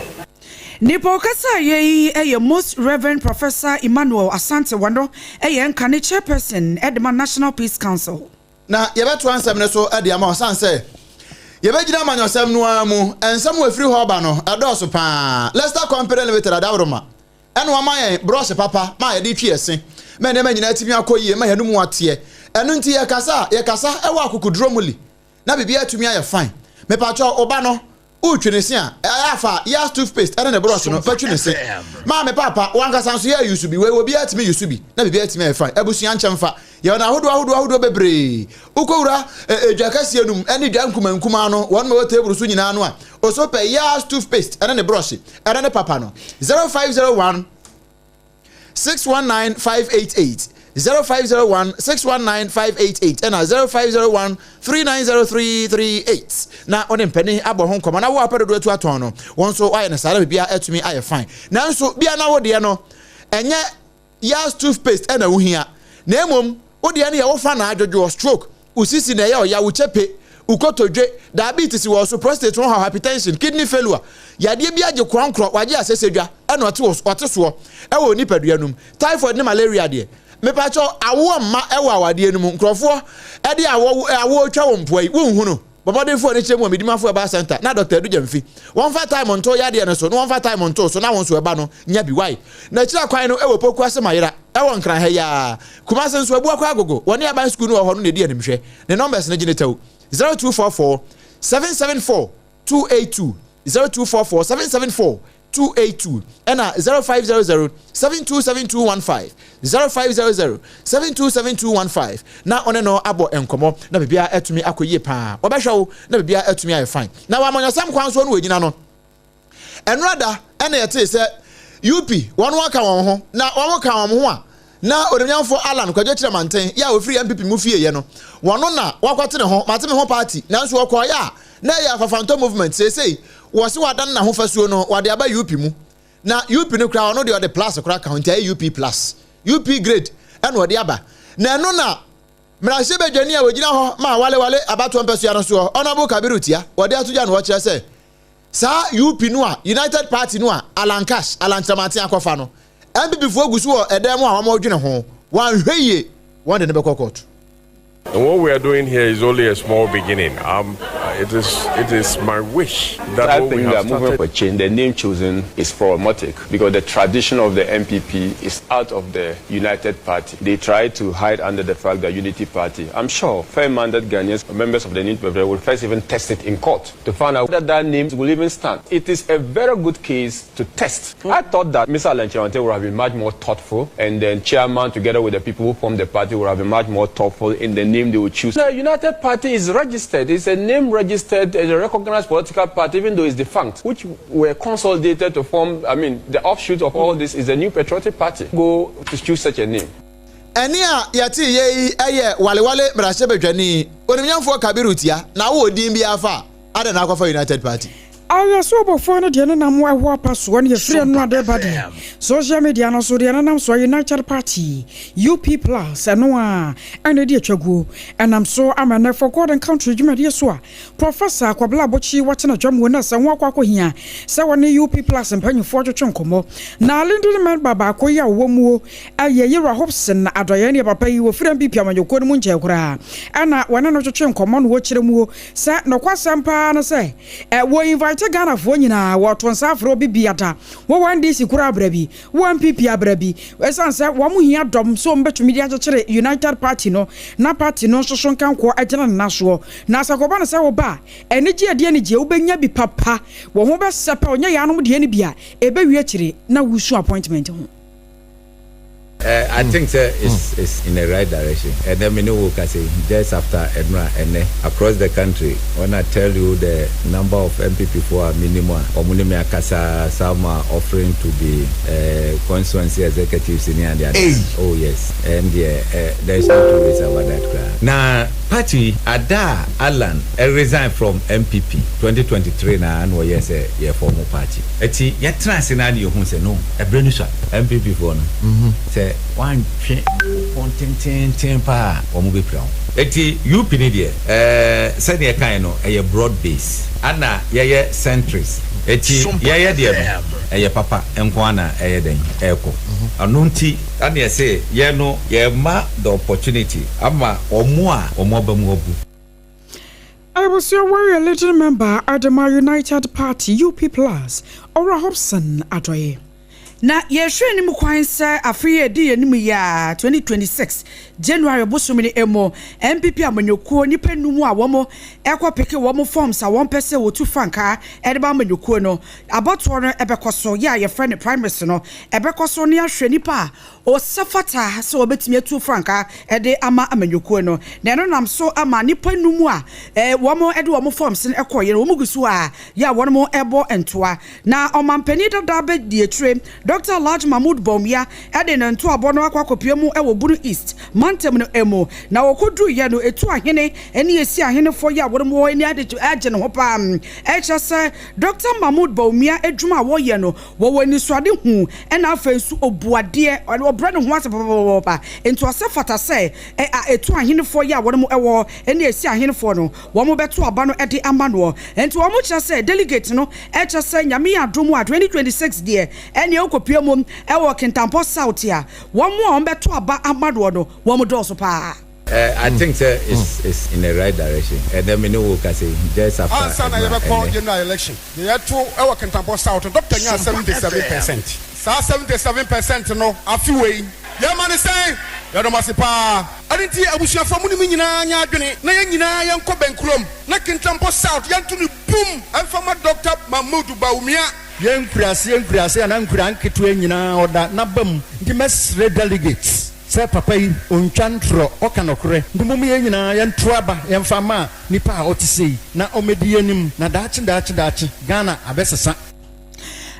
Nipo kasa ye Most Reverend Professor Emmanuel Asante wano nkane chairperson Edema National Peace Council. Na yebeto ansem ne so ade ama osanse yebegina manyosem no amu ensem we free ho ba no adoso pa Leicester Company Limited adawroma eno amaye bros papa ma ye de twiese me ne manyina timi akoyie ma yanu mu ate eno nti ye kasa ewa akukudromuli na bibia atumi aye fine me pa cho oba no Uchinesi afa ya toothpaste ene ne brush no fa twinesi ma me papa wanka sanso ya use bi we obi atime use bi na bibi atime e fine ebusua nchemfa ye na ahodo bebre ukowura edwakase enum ene dwa nkuma no won me table so nyina no a oso pe ya toothpaste ene ne brush ene ne papa no 0501 619588 0501 619588 and 0501 390338 na on penny abo hon koma na wo apedo to aton no won so why na sara bia atumi aye fine na so bia na wo de no enye yas toothpaste na wo hia na emom wo de na ye wo fa na adwojo stroke usisi na ye o ya wo chepe ukotodwe diabetes wo so prostate won hypertension kidney failure yade bia je kronkro waje asesedwa na ote so e wo nipadua num typhoid ne malaria de me pacho awo ma ewo awade enum nkrofo e de awo twa wo mpoi wo nhunu bobode fo ne chemu medimafo e ba center na Dr. Edu Jamfi won fa time onto yade ne so no won fa time onto so na won so e ba no nya bi why na kira kwan no ewo poku ase mayira ewo nkran ha ya kuma senso abu akwa agogo woni aban school no ho no ne di animhwe ne numbers ne gine taw 0244 774 282 0244 774 282 and 0500 727215 0500 727215 na one no abo enkomo na bibia atumi akoye pa obehwewo na bibia atumi aye fine na wa manyasam kwanso no wagina no enrada ene yete se UP won waka won ho na won ka won ho a na odemyamfo Alan kwadwe kire manten ya ofiri MPP mu fie ye no wono na wakwate ne ho mate me ho party na nso okoya na ya fafanto movement say wose wadan na ho fasuo no wade aba UP mu na UP no kra ono de plus kra count UP plus UP grade and wade aba na eno na mrase bedwani a wogina ho ma wale abato mpeso ya no so honorable Kabirutia wade atoja no kire say sa UP no a United Party no a Alan Chamati akofa no MPP fo gusu o edem a wamodwene ho wan hweye wan de ne bekokot. And what we are doing here is only a small beginning. It is my wish that I think that movement for change, the name chosen is problematic because the tradition of the MPP is out of the United Party. They try to hide under the fact that Unity Party. I'm sure fair-minded Ghanaians, members of the Unity Party, will first even test it in court to find out whether that name will even stand. It is a very good case to test. I thought that Mr. Alan Chawante would have been much more thoughtful, and then chairman, together with the people who form the party, would have been much more thoughtful in the name they would choose. The United Party is registered. It's a name registered as a recognized political party, even though it's defunct, which were consolidated to form, the offshoot of all this is a new patriotic party. Go to choose such a name. Enia yati ye wale mrashe bedwani onimnyamfo Kabirutia na wo din bia fa ada na akwafa United Party. Aya so bofo ne de na mo eho apaso ne yefre no ade bade social media no so de na so United Party UP plus eno a ene de atwaguo enam so amane for God and country dwumade so a professor Kwabla Bochi wate na dwam wona se ho akwa hia se woni UP plus mpanyufo twetwe nkomo na lindu men baba akoya wo muo aye yera Hobson na adoye ne papa yi wo frem bi piamanyoko no mu nje kura ana wane no twetwe nkomo no wo kire muo se no kwasampa no se wo invite Ghana for nyina wo tonsa afro bibiata wo wan DC kura abrabi wo MPP abrabi esanse wo mu hia dom so mbetumi dia kire United Party no na party no so nkanko agena na so na asakoba no se wo ba enije ade enije wo benya bi papa wo ho be sepa onya ya no de ne bia ebe wi kire na wusu appointment ho. I think it's in the right direction. And then we know say just after Edna and across the country, when I tell you the number of MPP for minimum or minimum kasa some are offering to be constituency executives in the oh yes, and there's no two ways about that. Now party Ada Alan resigned from MPP 2023 na no yes former party. Eti ya transina you who say no a brand new MPP for no. Say one ten pa omu be proud. Eti UP ni there said the kind no a broad base ana ye centrist eti ye there papa enkwana den eko anunti ana ye say ye no ye ma the opportunity ama omu ba mu obu. I was your warrior little member at the United Party UP plus or Hobson Adoye. na yehwe ni mu kwan se afie di yenimu ya 2026 January bosomini emo MPP amanyokuo nipa numu a womo ekopeke womo forms a won pese wotu franka edeba amanyokuo no aboto no ebekoso ya ye friend primaries no ebekoso ne ahwe nipa o safata se obetimi atu franka ede ama amanyokuo no na no nam so ama nipa numu a womo ede womo forms ne ekoye womo gusu a ya wono ebo entoa na omampani dada be die tre Dr. Large Mahmoud Bomia ede no nto abono akwakopie mu ewo Bunu East mantem no emo na wokodu ye no etu ahene ene esi ahene fo ya wono eni ade age no hopa se Dr. Mahmoud Bomia edwuma wo ye no wo wani suade hu ena afensu obuade obre no ho asepapa ento asefata se etu ahene fo ya wono ewo ene esi ahene fo no wo mo beto aba no ede ama no ento wo mo kya se delegate no se nyame ya domu a 2026 die ene okopie mum ewo Kintampo South ya wo mo beto aba amado no wo mo do so pa. I think it's in the right direction. And then we know we can say just after. Answer na yebe call general election. The yeto ewo Kintampo South Dr. Nya 77%. Sa 77% no afiwe. Ya man say ya do masipa. Adinti abusua famu ni nyina nya adwene na ya nyina ya nko benkulom na Kintampo South ya ntunu boom amfama Dr. Mahmoud Baumia yen kurase ana nkura nketo nyina oda na bam ndi mesre delegates se papa yi ontwantro okanokore ndumum ye nyina yen toaba yen fama nipa a otisei na omedi anim na daachi Ghana abesesa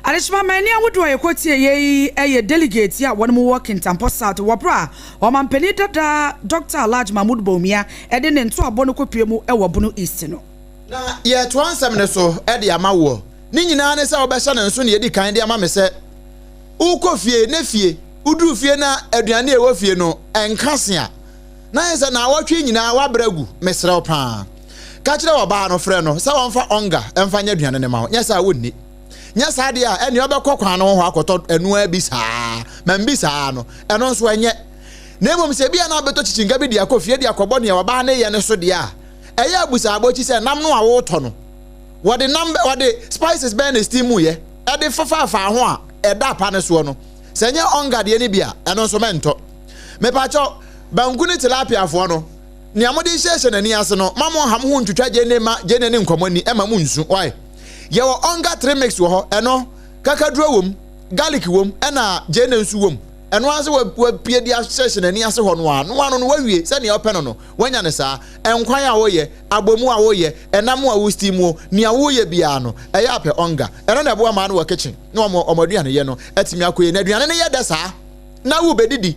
Alishma mani awodo yekotie ye delegate ya wonu mu working Kintampo South wobra o mampeni dada Dr. Large Mahmoud Bomia ede ne nto abono kopie mu ewo Bunu East no na ye to ansem ne so ede amawo ni nyina ne se obehya ne nso ne yedi kan de ama me se ukofie ne fie udu fie na aduane e wo fie no enkasea na ye se na awotwe nyina wabragu mesre opa ka kire oba no frɛ no se wonfa onga emfa nya aduane ne ma wo nya sa wonni nya sa de a ene obekɔ kwan no ho akoto enu abi saa mambi saa no eno nso enye na emom se bia na beto chichinga bi de akofie de akɔbɔ ne oba ne ye ne so de a ɛyɛ abusa abochi se nam no a wo tɔ no what the spices burn steam mu ye e de fafa ho a e da pa ne so no se nye onga de ni bia eno so mento me pa cho banku ni tilapia fo no ni amode hyehye nani ase no mamo ham ho ntwitwa je ne nkomani e ma mu nsu why ye wo onga 3 mix wo ho eno kakaduro wom garlic wom e na je ne nsu wom eno ase wa pie di hyehye nani ase ho no ano no wawie se ne openo no wanya ne saa enkwan a wo ye agbomu a wo ye enam a wo steam wo ni a wo ye bia no eye ape onga eno na bo ma no wo kitchen no omoduane ye no etimi akoye na aduane ne ye da saa na wo bedidi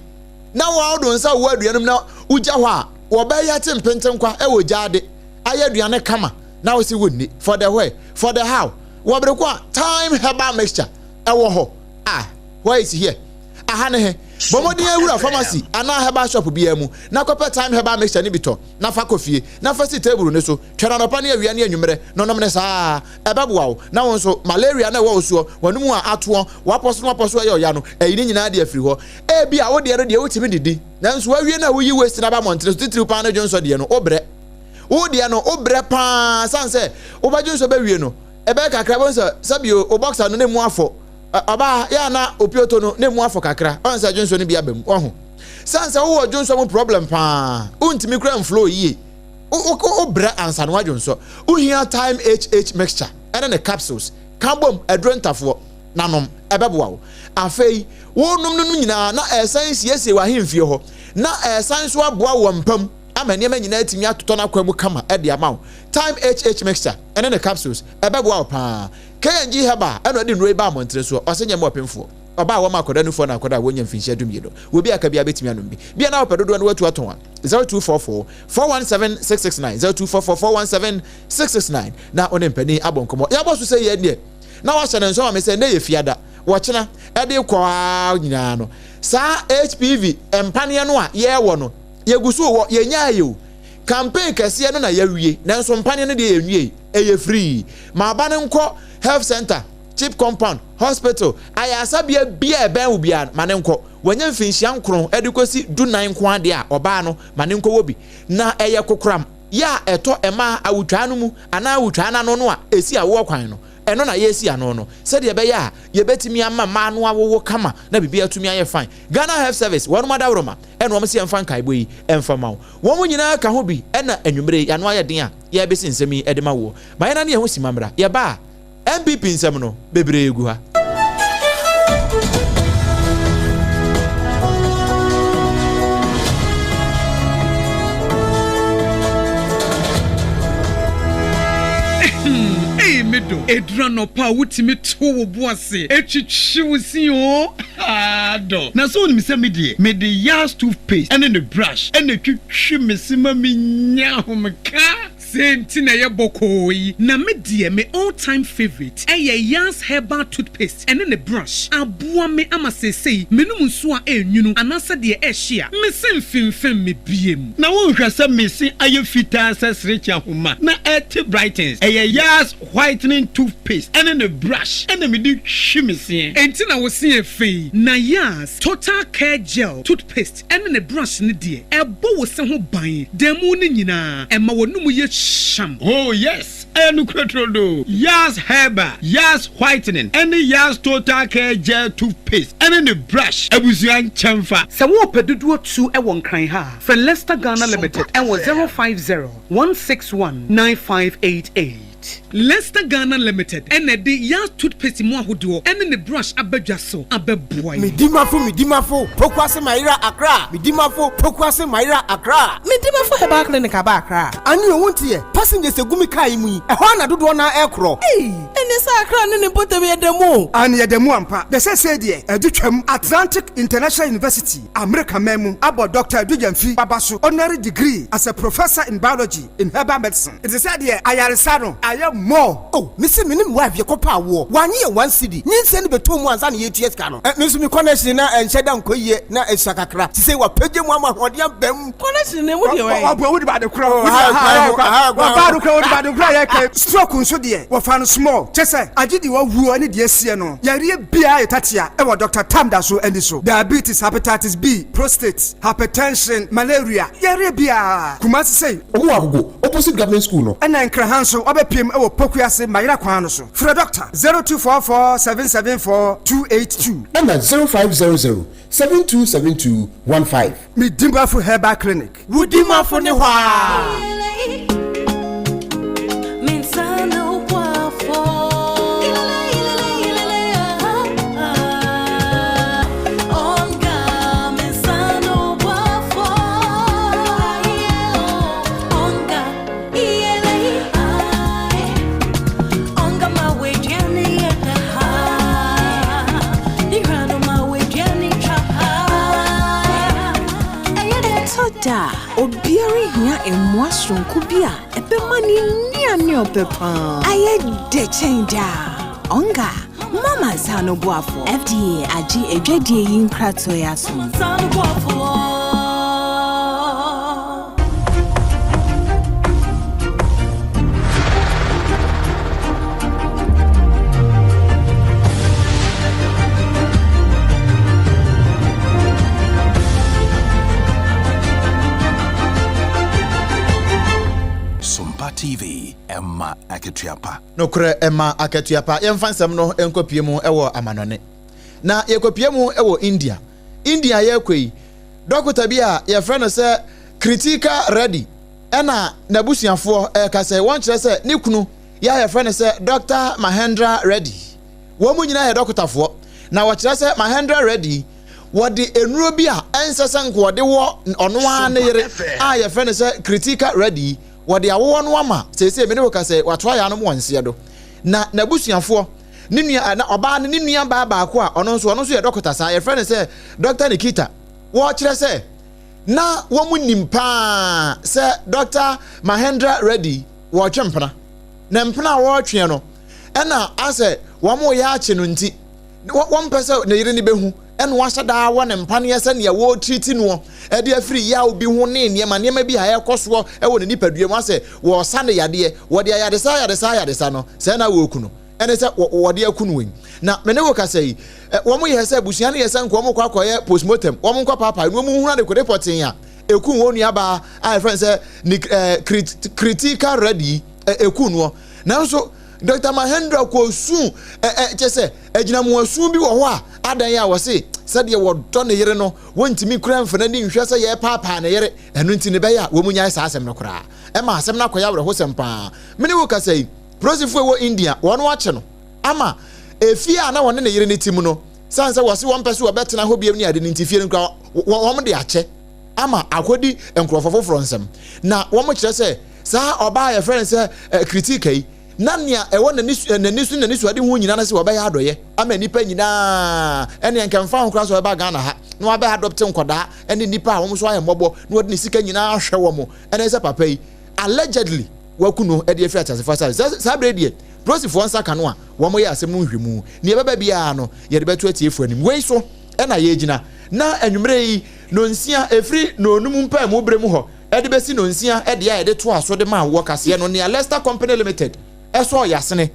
na wo awdo nsa wo aduanum na ugya ho a wo ba ya tempenten kwa e wo gyade aye aduane kama na wo si wonni for the way for the how wo bre kwa time herbal mixture e wo ho why is here ahane he bomodin awura pharmacy ana herbal shop bia mu na kope time herbal mixture ni bito na fa kofie na fa si table ne so twera no pa ne awia ne anwumre no nom ne saa ebeboa wo na won so malaria na wo so wanum a ato waposo ye oya no eyini nyina de afiri ho e bia wo de no de wotimi didi nanso awie na wo yi waste na ba montre so titiri pa na jonso de no obre wo de no obre pa sanse wo ba jonso ba wie no ebe kakra bon so sabio o boxer no ne mu afọ aba ya na opioto no ne mu afọ kakra onsa jonso ne bia bam ohu sansa wo jonso mu problem pa untimi kra flow yi o bra ansa no jonso uhia time HH mixture and the capsules kambom adrentafo nanom ebeboa wo afei wo nom no nyina na essence yesi wa hemfie ho na essence so aboa wo mpam amane ma nyina atimi atoto na kwamu kama e de amawo time HH mixture and the capsules ebeboa wo pa KNG heba eno de nroi ba montre so osenye mo pemfo oba wo makoda nufo na akoda wo nyam finhia dumie do wo bi aka bia betimi anom bi bia na opedodo no watu aton 0244 417669 0244 417669 na onempani abonkomo ya boso se ye ne na wa hyɛ ne nso ma sɛ ne ye fiada wo kyena e de kwa nyina no sa HPV empane no a ye wo no ye gusu wo ye nya ayo campaign kɛse no na ya wie nanso empane no de ye nwie e ye free ma ba ne nkɔ health center cheap compound hospital ayasa bia ben wo bia ma ne nkɔ wanya mfinhia nkron edukosi du 9 nko ade a oba no ma ne nkɔ wo bi na eye kokram ya eto ema awutwa no mu ana awutwa na no no a esi a wo kwan no eno na yesi ano no said ye be ya ye betimi ama ma no awowo kama na bibia atumi aye fine Ghana Health Service won mada roma eno mo se emfa nkai boyi emfa ma wo mo nyina ka ho bi ena anwumre ya no aye den a ye be si nsemi edema wo ba na ne ye ho simamra ye ba MPP nsem no bebre egu ha Medo edrano pa wutimi to wo boase etwitwiwusi o ado na so ni se me de yas toothpaste and the brush and the twitwi mesima minya homka senti na ye bokoyi na me de me all time favorite yas herbal toothpaste and the brush aboa me amasesei menum nso a enwunu anasa de ehia me semfimfem me biem na won hwasa me se aye fita sesrecha homa na et brightens yas whitening toothpaste and the brush and me di hwimese enti na wo se efei na yas total care gel toothpaste and the brush ne de ebo wo se ho ban demu ne nyina ema wonum ye sham oh yes Enukratrodo yas herbal yas whitening and yas total care gel toothpaste and the brush abusuan chamfa se wo pedudu tu e won kan ha for Leicester Ghana Limited and was 050 161 9588 Leicester Ghana Limited and the yas toothpaste mo ahodo and the brush abadwaso abeboy midimafo pokwase maira akra midimafo pokwase maira akra midimafo herbal clinic abakra ani owuntie passengers egumi kai mu ehwa na dodo na ekro ene sa akra ne potem yedemu ani yedemu ampa de se de edutwam Atlantic International University America memu abo Dr. Dujamfi babaso honorary degree as a professor in biology in herbal medicine it is said here ayaresano more oh missy minim wife yekopa wo wanye 1 cedi nyinse ne beto mu ansa ne yeties ka no nso mi connection na enhyeda nkoyie na esakakra ti say wa page mu amahode ambam connection ne mu de we obo wo de ba de kro wo ba do kro wo de ba de kro ye ke stroke nso de wo fa no small chese agidi wo wuo ne de asie no yare bia etatia e wo Dr. Tamda so endi so diabetes hepatitis B prostate hypertension malaria yare bia kumasi say owo agogo opposite government school no ena nkra hanso obepiem e wo pokuase mayira kwan no so fra doctor 0244774282 and 0500 727215 Midimafo Herbal Clinic Wudimafo ne hwa Obiari hia emwasron kubia epemani ni opepa aye de change onga mama sano boafo FDA agi edwadie yin krato yaso sano boafo TV Emma Aketuapa no kure Emma Aketuapa yemfansam no enkopie mu ewo amanone na yekopie mu ewo India yekwei dokota bia ye frɛ no sɛ critical ready ɛna nabusuafo ka sɛ won kyerɛ sɛ ne kunu ye frɛ no sɛ Dr. Mahendra Reddy wo mu nyina ye dokotafo na wo kyerɛ sɛ Mahendra Reddy wodi enuro bi a ensese nkode wo ono a ne yere a ye frɛ no sɛ critical ready wode awo no ama sese me ne wo ka se wato ya no mo nse do na nabusuafo ne nua na oba ne nua ba ko a ono nso ye dokota sa ye friend se Dr. Nikita wo kire se na wo mu nimpa se Dr. Mahendra Reddy wo twempena na mpena wo twe no ena ase wo mo ya ache no nti wo mpese na yire ni behu ena wa hyada wo ne mpane yesa ne wo treat no e de afiri ya obi ho ne niema bi ha ekoso e wo ne nipadua mu ase wo sa ne yade wo de yadesa no se na wo ku no ene se wo de aku no wen na me ne wo ka sei wo mo yesa busia ne yesa nko mo kwa koye postmortem wo mo nkwa papa no mo hu na de ko reporting ya eku wo nua ba a friend say critical ready eku no na so Dr. Mahendra Kosu chese ejina mu asu bi wo ho a adan ya wo se sade wo do ne yere no wontimi kura mfana ni nhwe se ye papa ne yere enu nti ne be ya wo munya sa asem no kura e ma asem na koya wre ho sempa mene wo ka sei prosifo wo India wono ache no ama efia na wone ne yere ne tim no sanse wo se won pese wo betena ho biam ni ade ne ntifie nkwa wo mo de ache ama akodi enkrofofo fronsem na wo mo kire se sa oba ya friend se critique yi nania ewo nanisu ade ho nyina na se wo ba ya adoye ama nipa nyina ene enkamfa ho kra so ba Ghana ha na wo ba adopt nkoda ene nipa a wo so aye mobo na wo de sika nyina ahwe wo mo ene se papa yi allegedly wakuno e de efi atase sa brede prosifo nsa ka no a wo mo ye asem no hwemu ne baba bia no ye de beto atiefu anim wei so ena ye gina na anwumre yi no nsia efri no onum mpa mu brem ho e de besi no nsia e de ya de to aso de ma wo kase no ne Leicester Company Limited eso yasene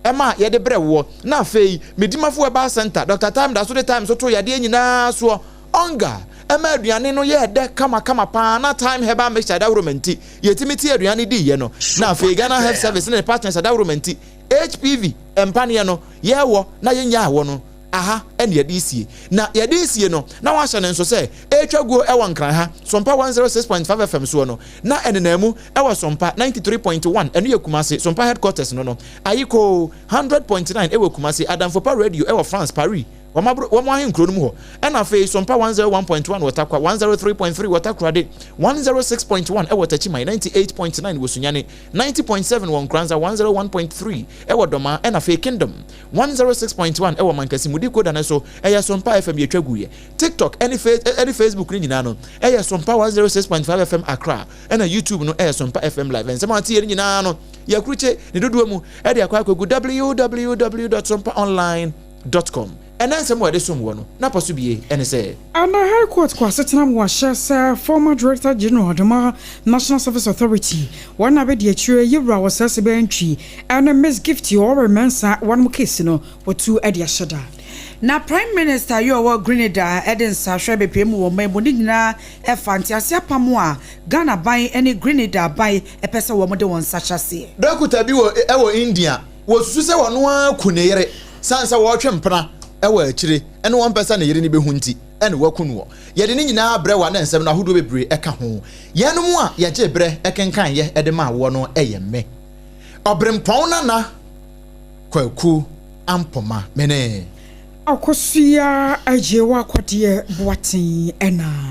ema ye de brewo na afei medimafo eba center Dr. Time da so the time so to yade nyina so onga ema aduane no ye de kama pa na Time heba mixture da romanti yetimiti aduane di ye no na afei Ghana Health Service ne partners da romanti HPV empane no ye wo na ye nya wo no aha ene yade isie na yade isie no na wa hye ne nso se etwago ewo nkran ha Sompa 106.5 FM so no na enenemu ewo Sompa 93.1 enu ye Kumase Sompa headquarters no ayiko 100.9 ewo Kumase Adamfopa radio ewo France Paris wamo ahin kro no mu ho ena fe Sompa 101.1 watakwa 103.3 watakrade 106.1 ewo Tachimai 98.9 wosunyane 90.7 won Kranza 101.3 ewo Doma ena fe Kingdom 106.1 ewo Mankasi mudiko da so eya Sompa FM yetwaguye TikTok any Facebook ni nyina no eya Sompa 106.5 FM Accra ena YouTube no eya Sompa FM live ensema ati yeri nyina no yakruche ne dodo mu e de akwa akwagu www.sompaonline.com ensem wede som no na paso bie ene se ana high court kwa setena mu ahye former director general of National Service Authority wana be de akire yewra wasase be ntwi ana Miss Gifty or mensa one case no wotu e de ahyeda na Prime Minister yo Grenada Eden Sahwe bepem wo membo ni nyina e fantiase apamo a Ghana ban ene Grenada ban e pese wo mo de won sachase dokuta bi wo India wo susu se wono akuneyere sansa wo twempena ewa akire ene won pesa na yere ni behu nti ene wakunu ye de ni nyina bre wa na nsem na hodo bebre eka ho ye no mu a ye je bre ekenkan ye ede ma wo no eyemme Obrempong na kwaku ampoma mene Akosia Agyeiwaa kwade boaten ena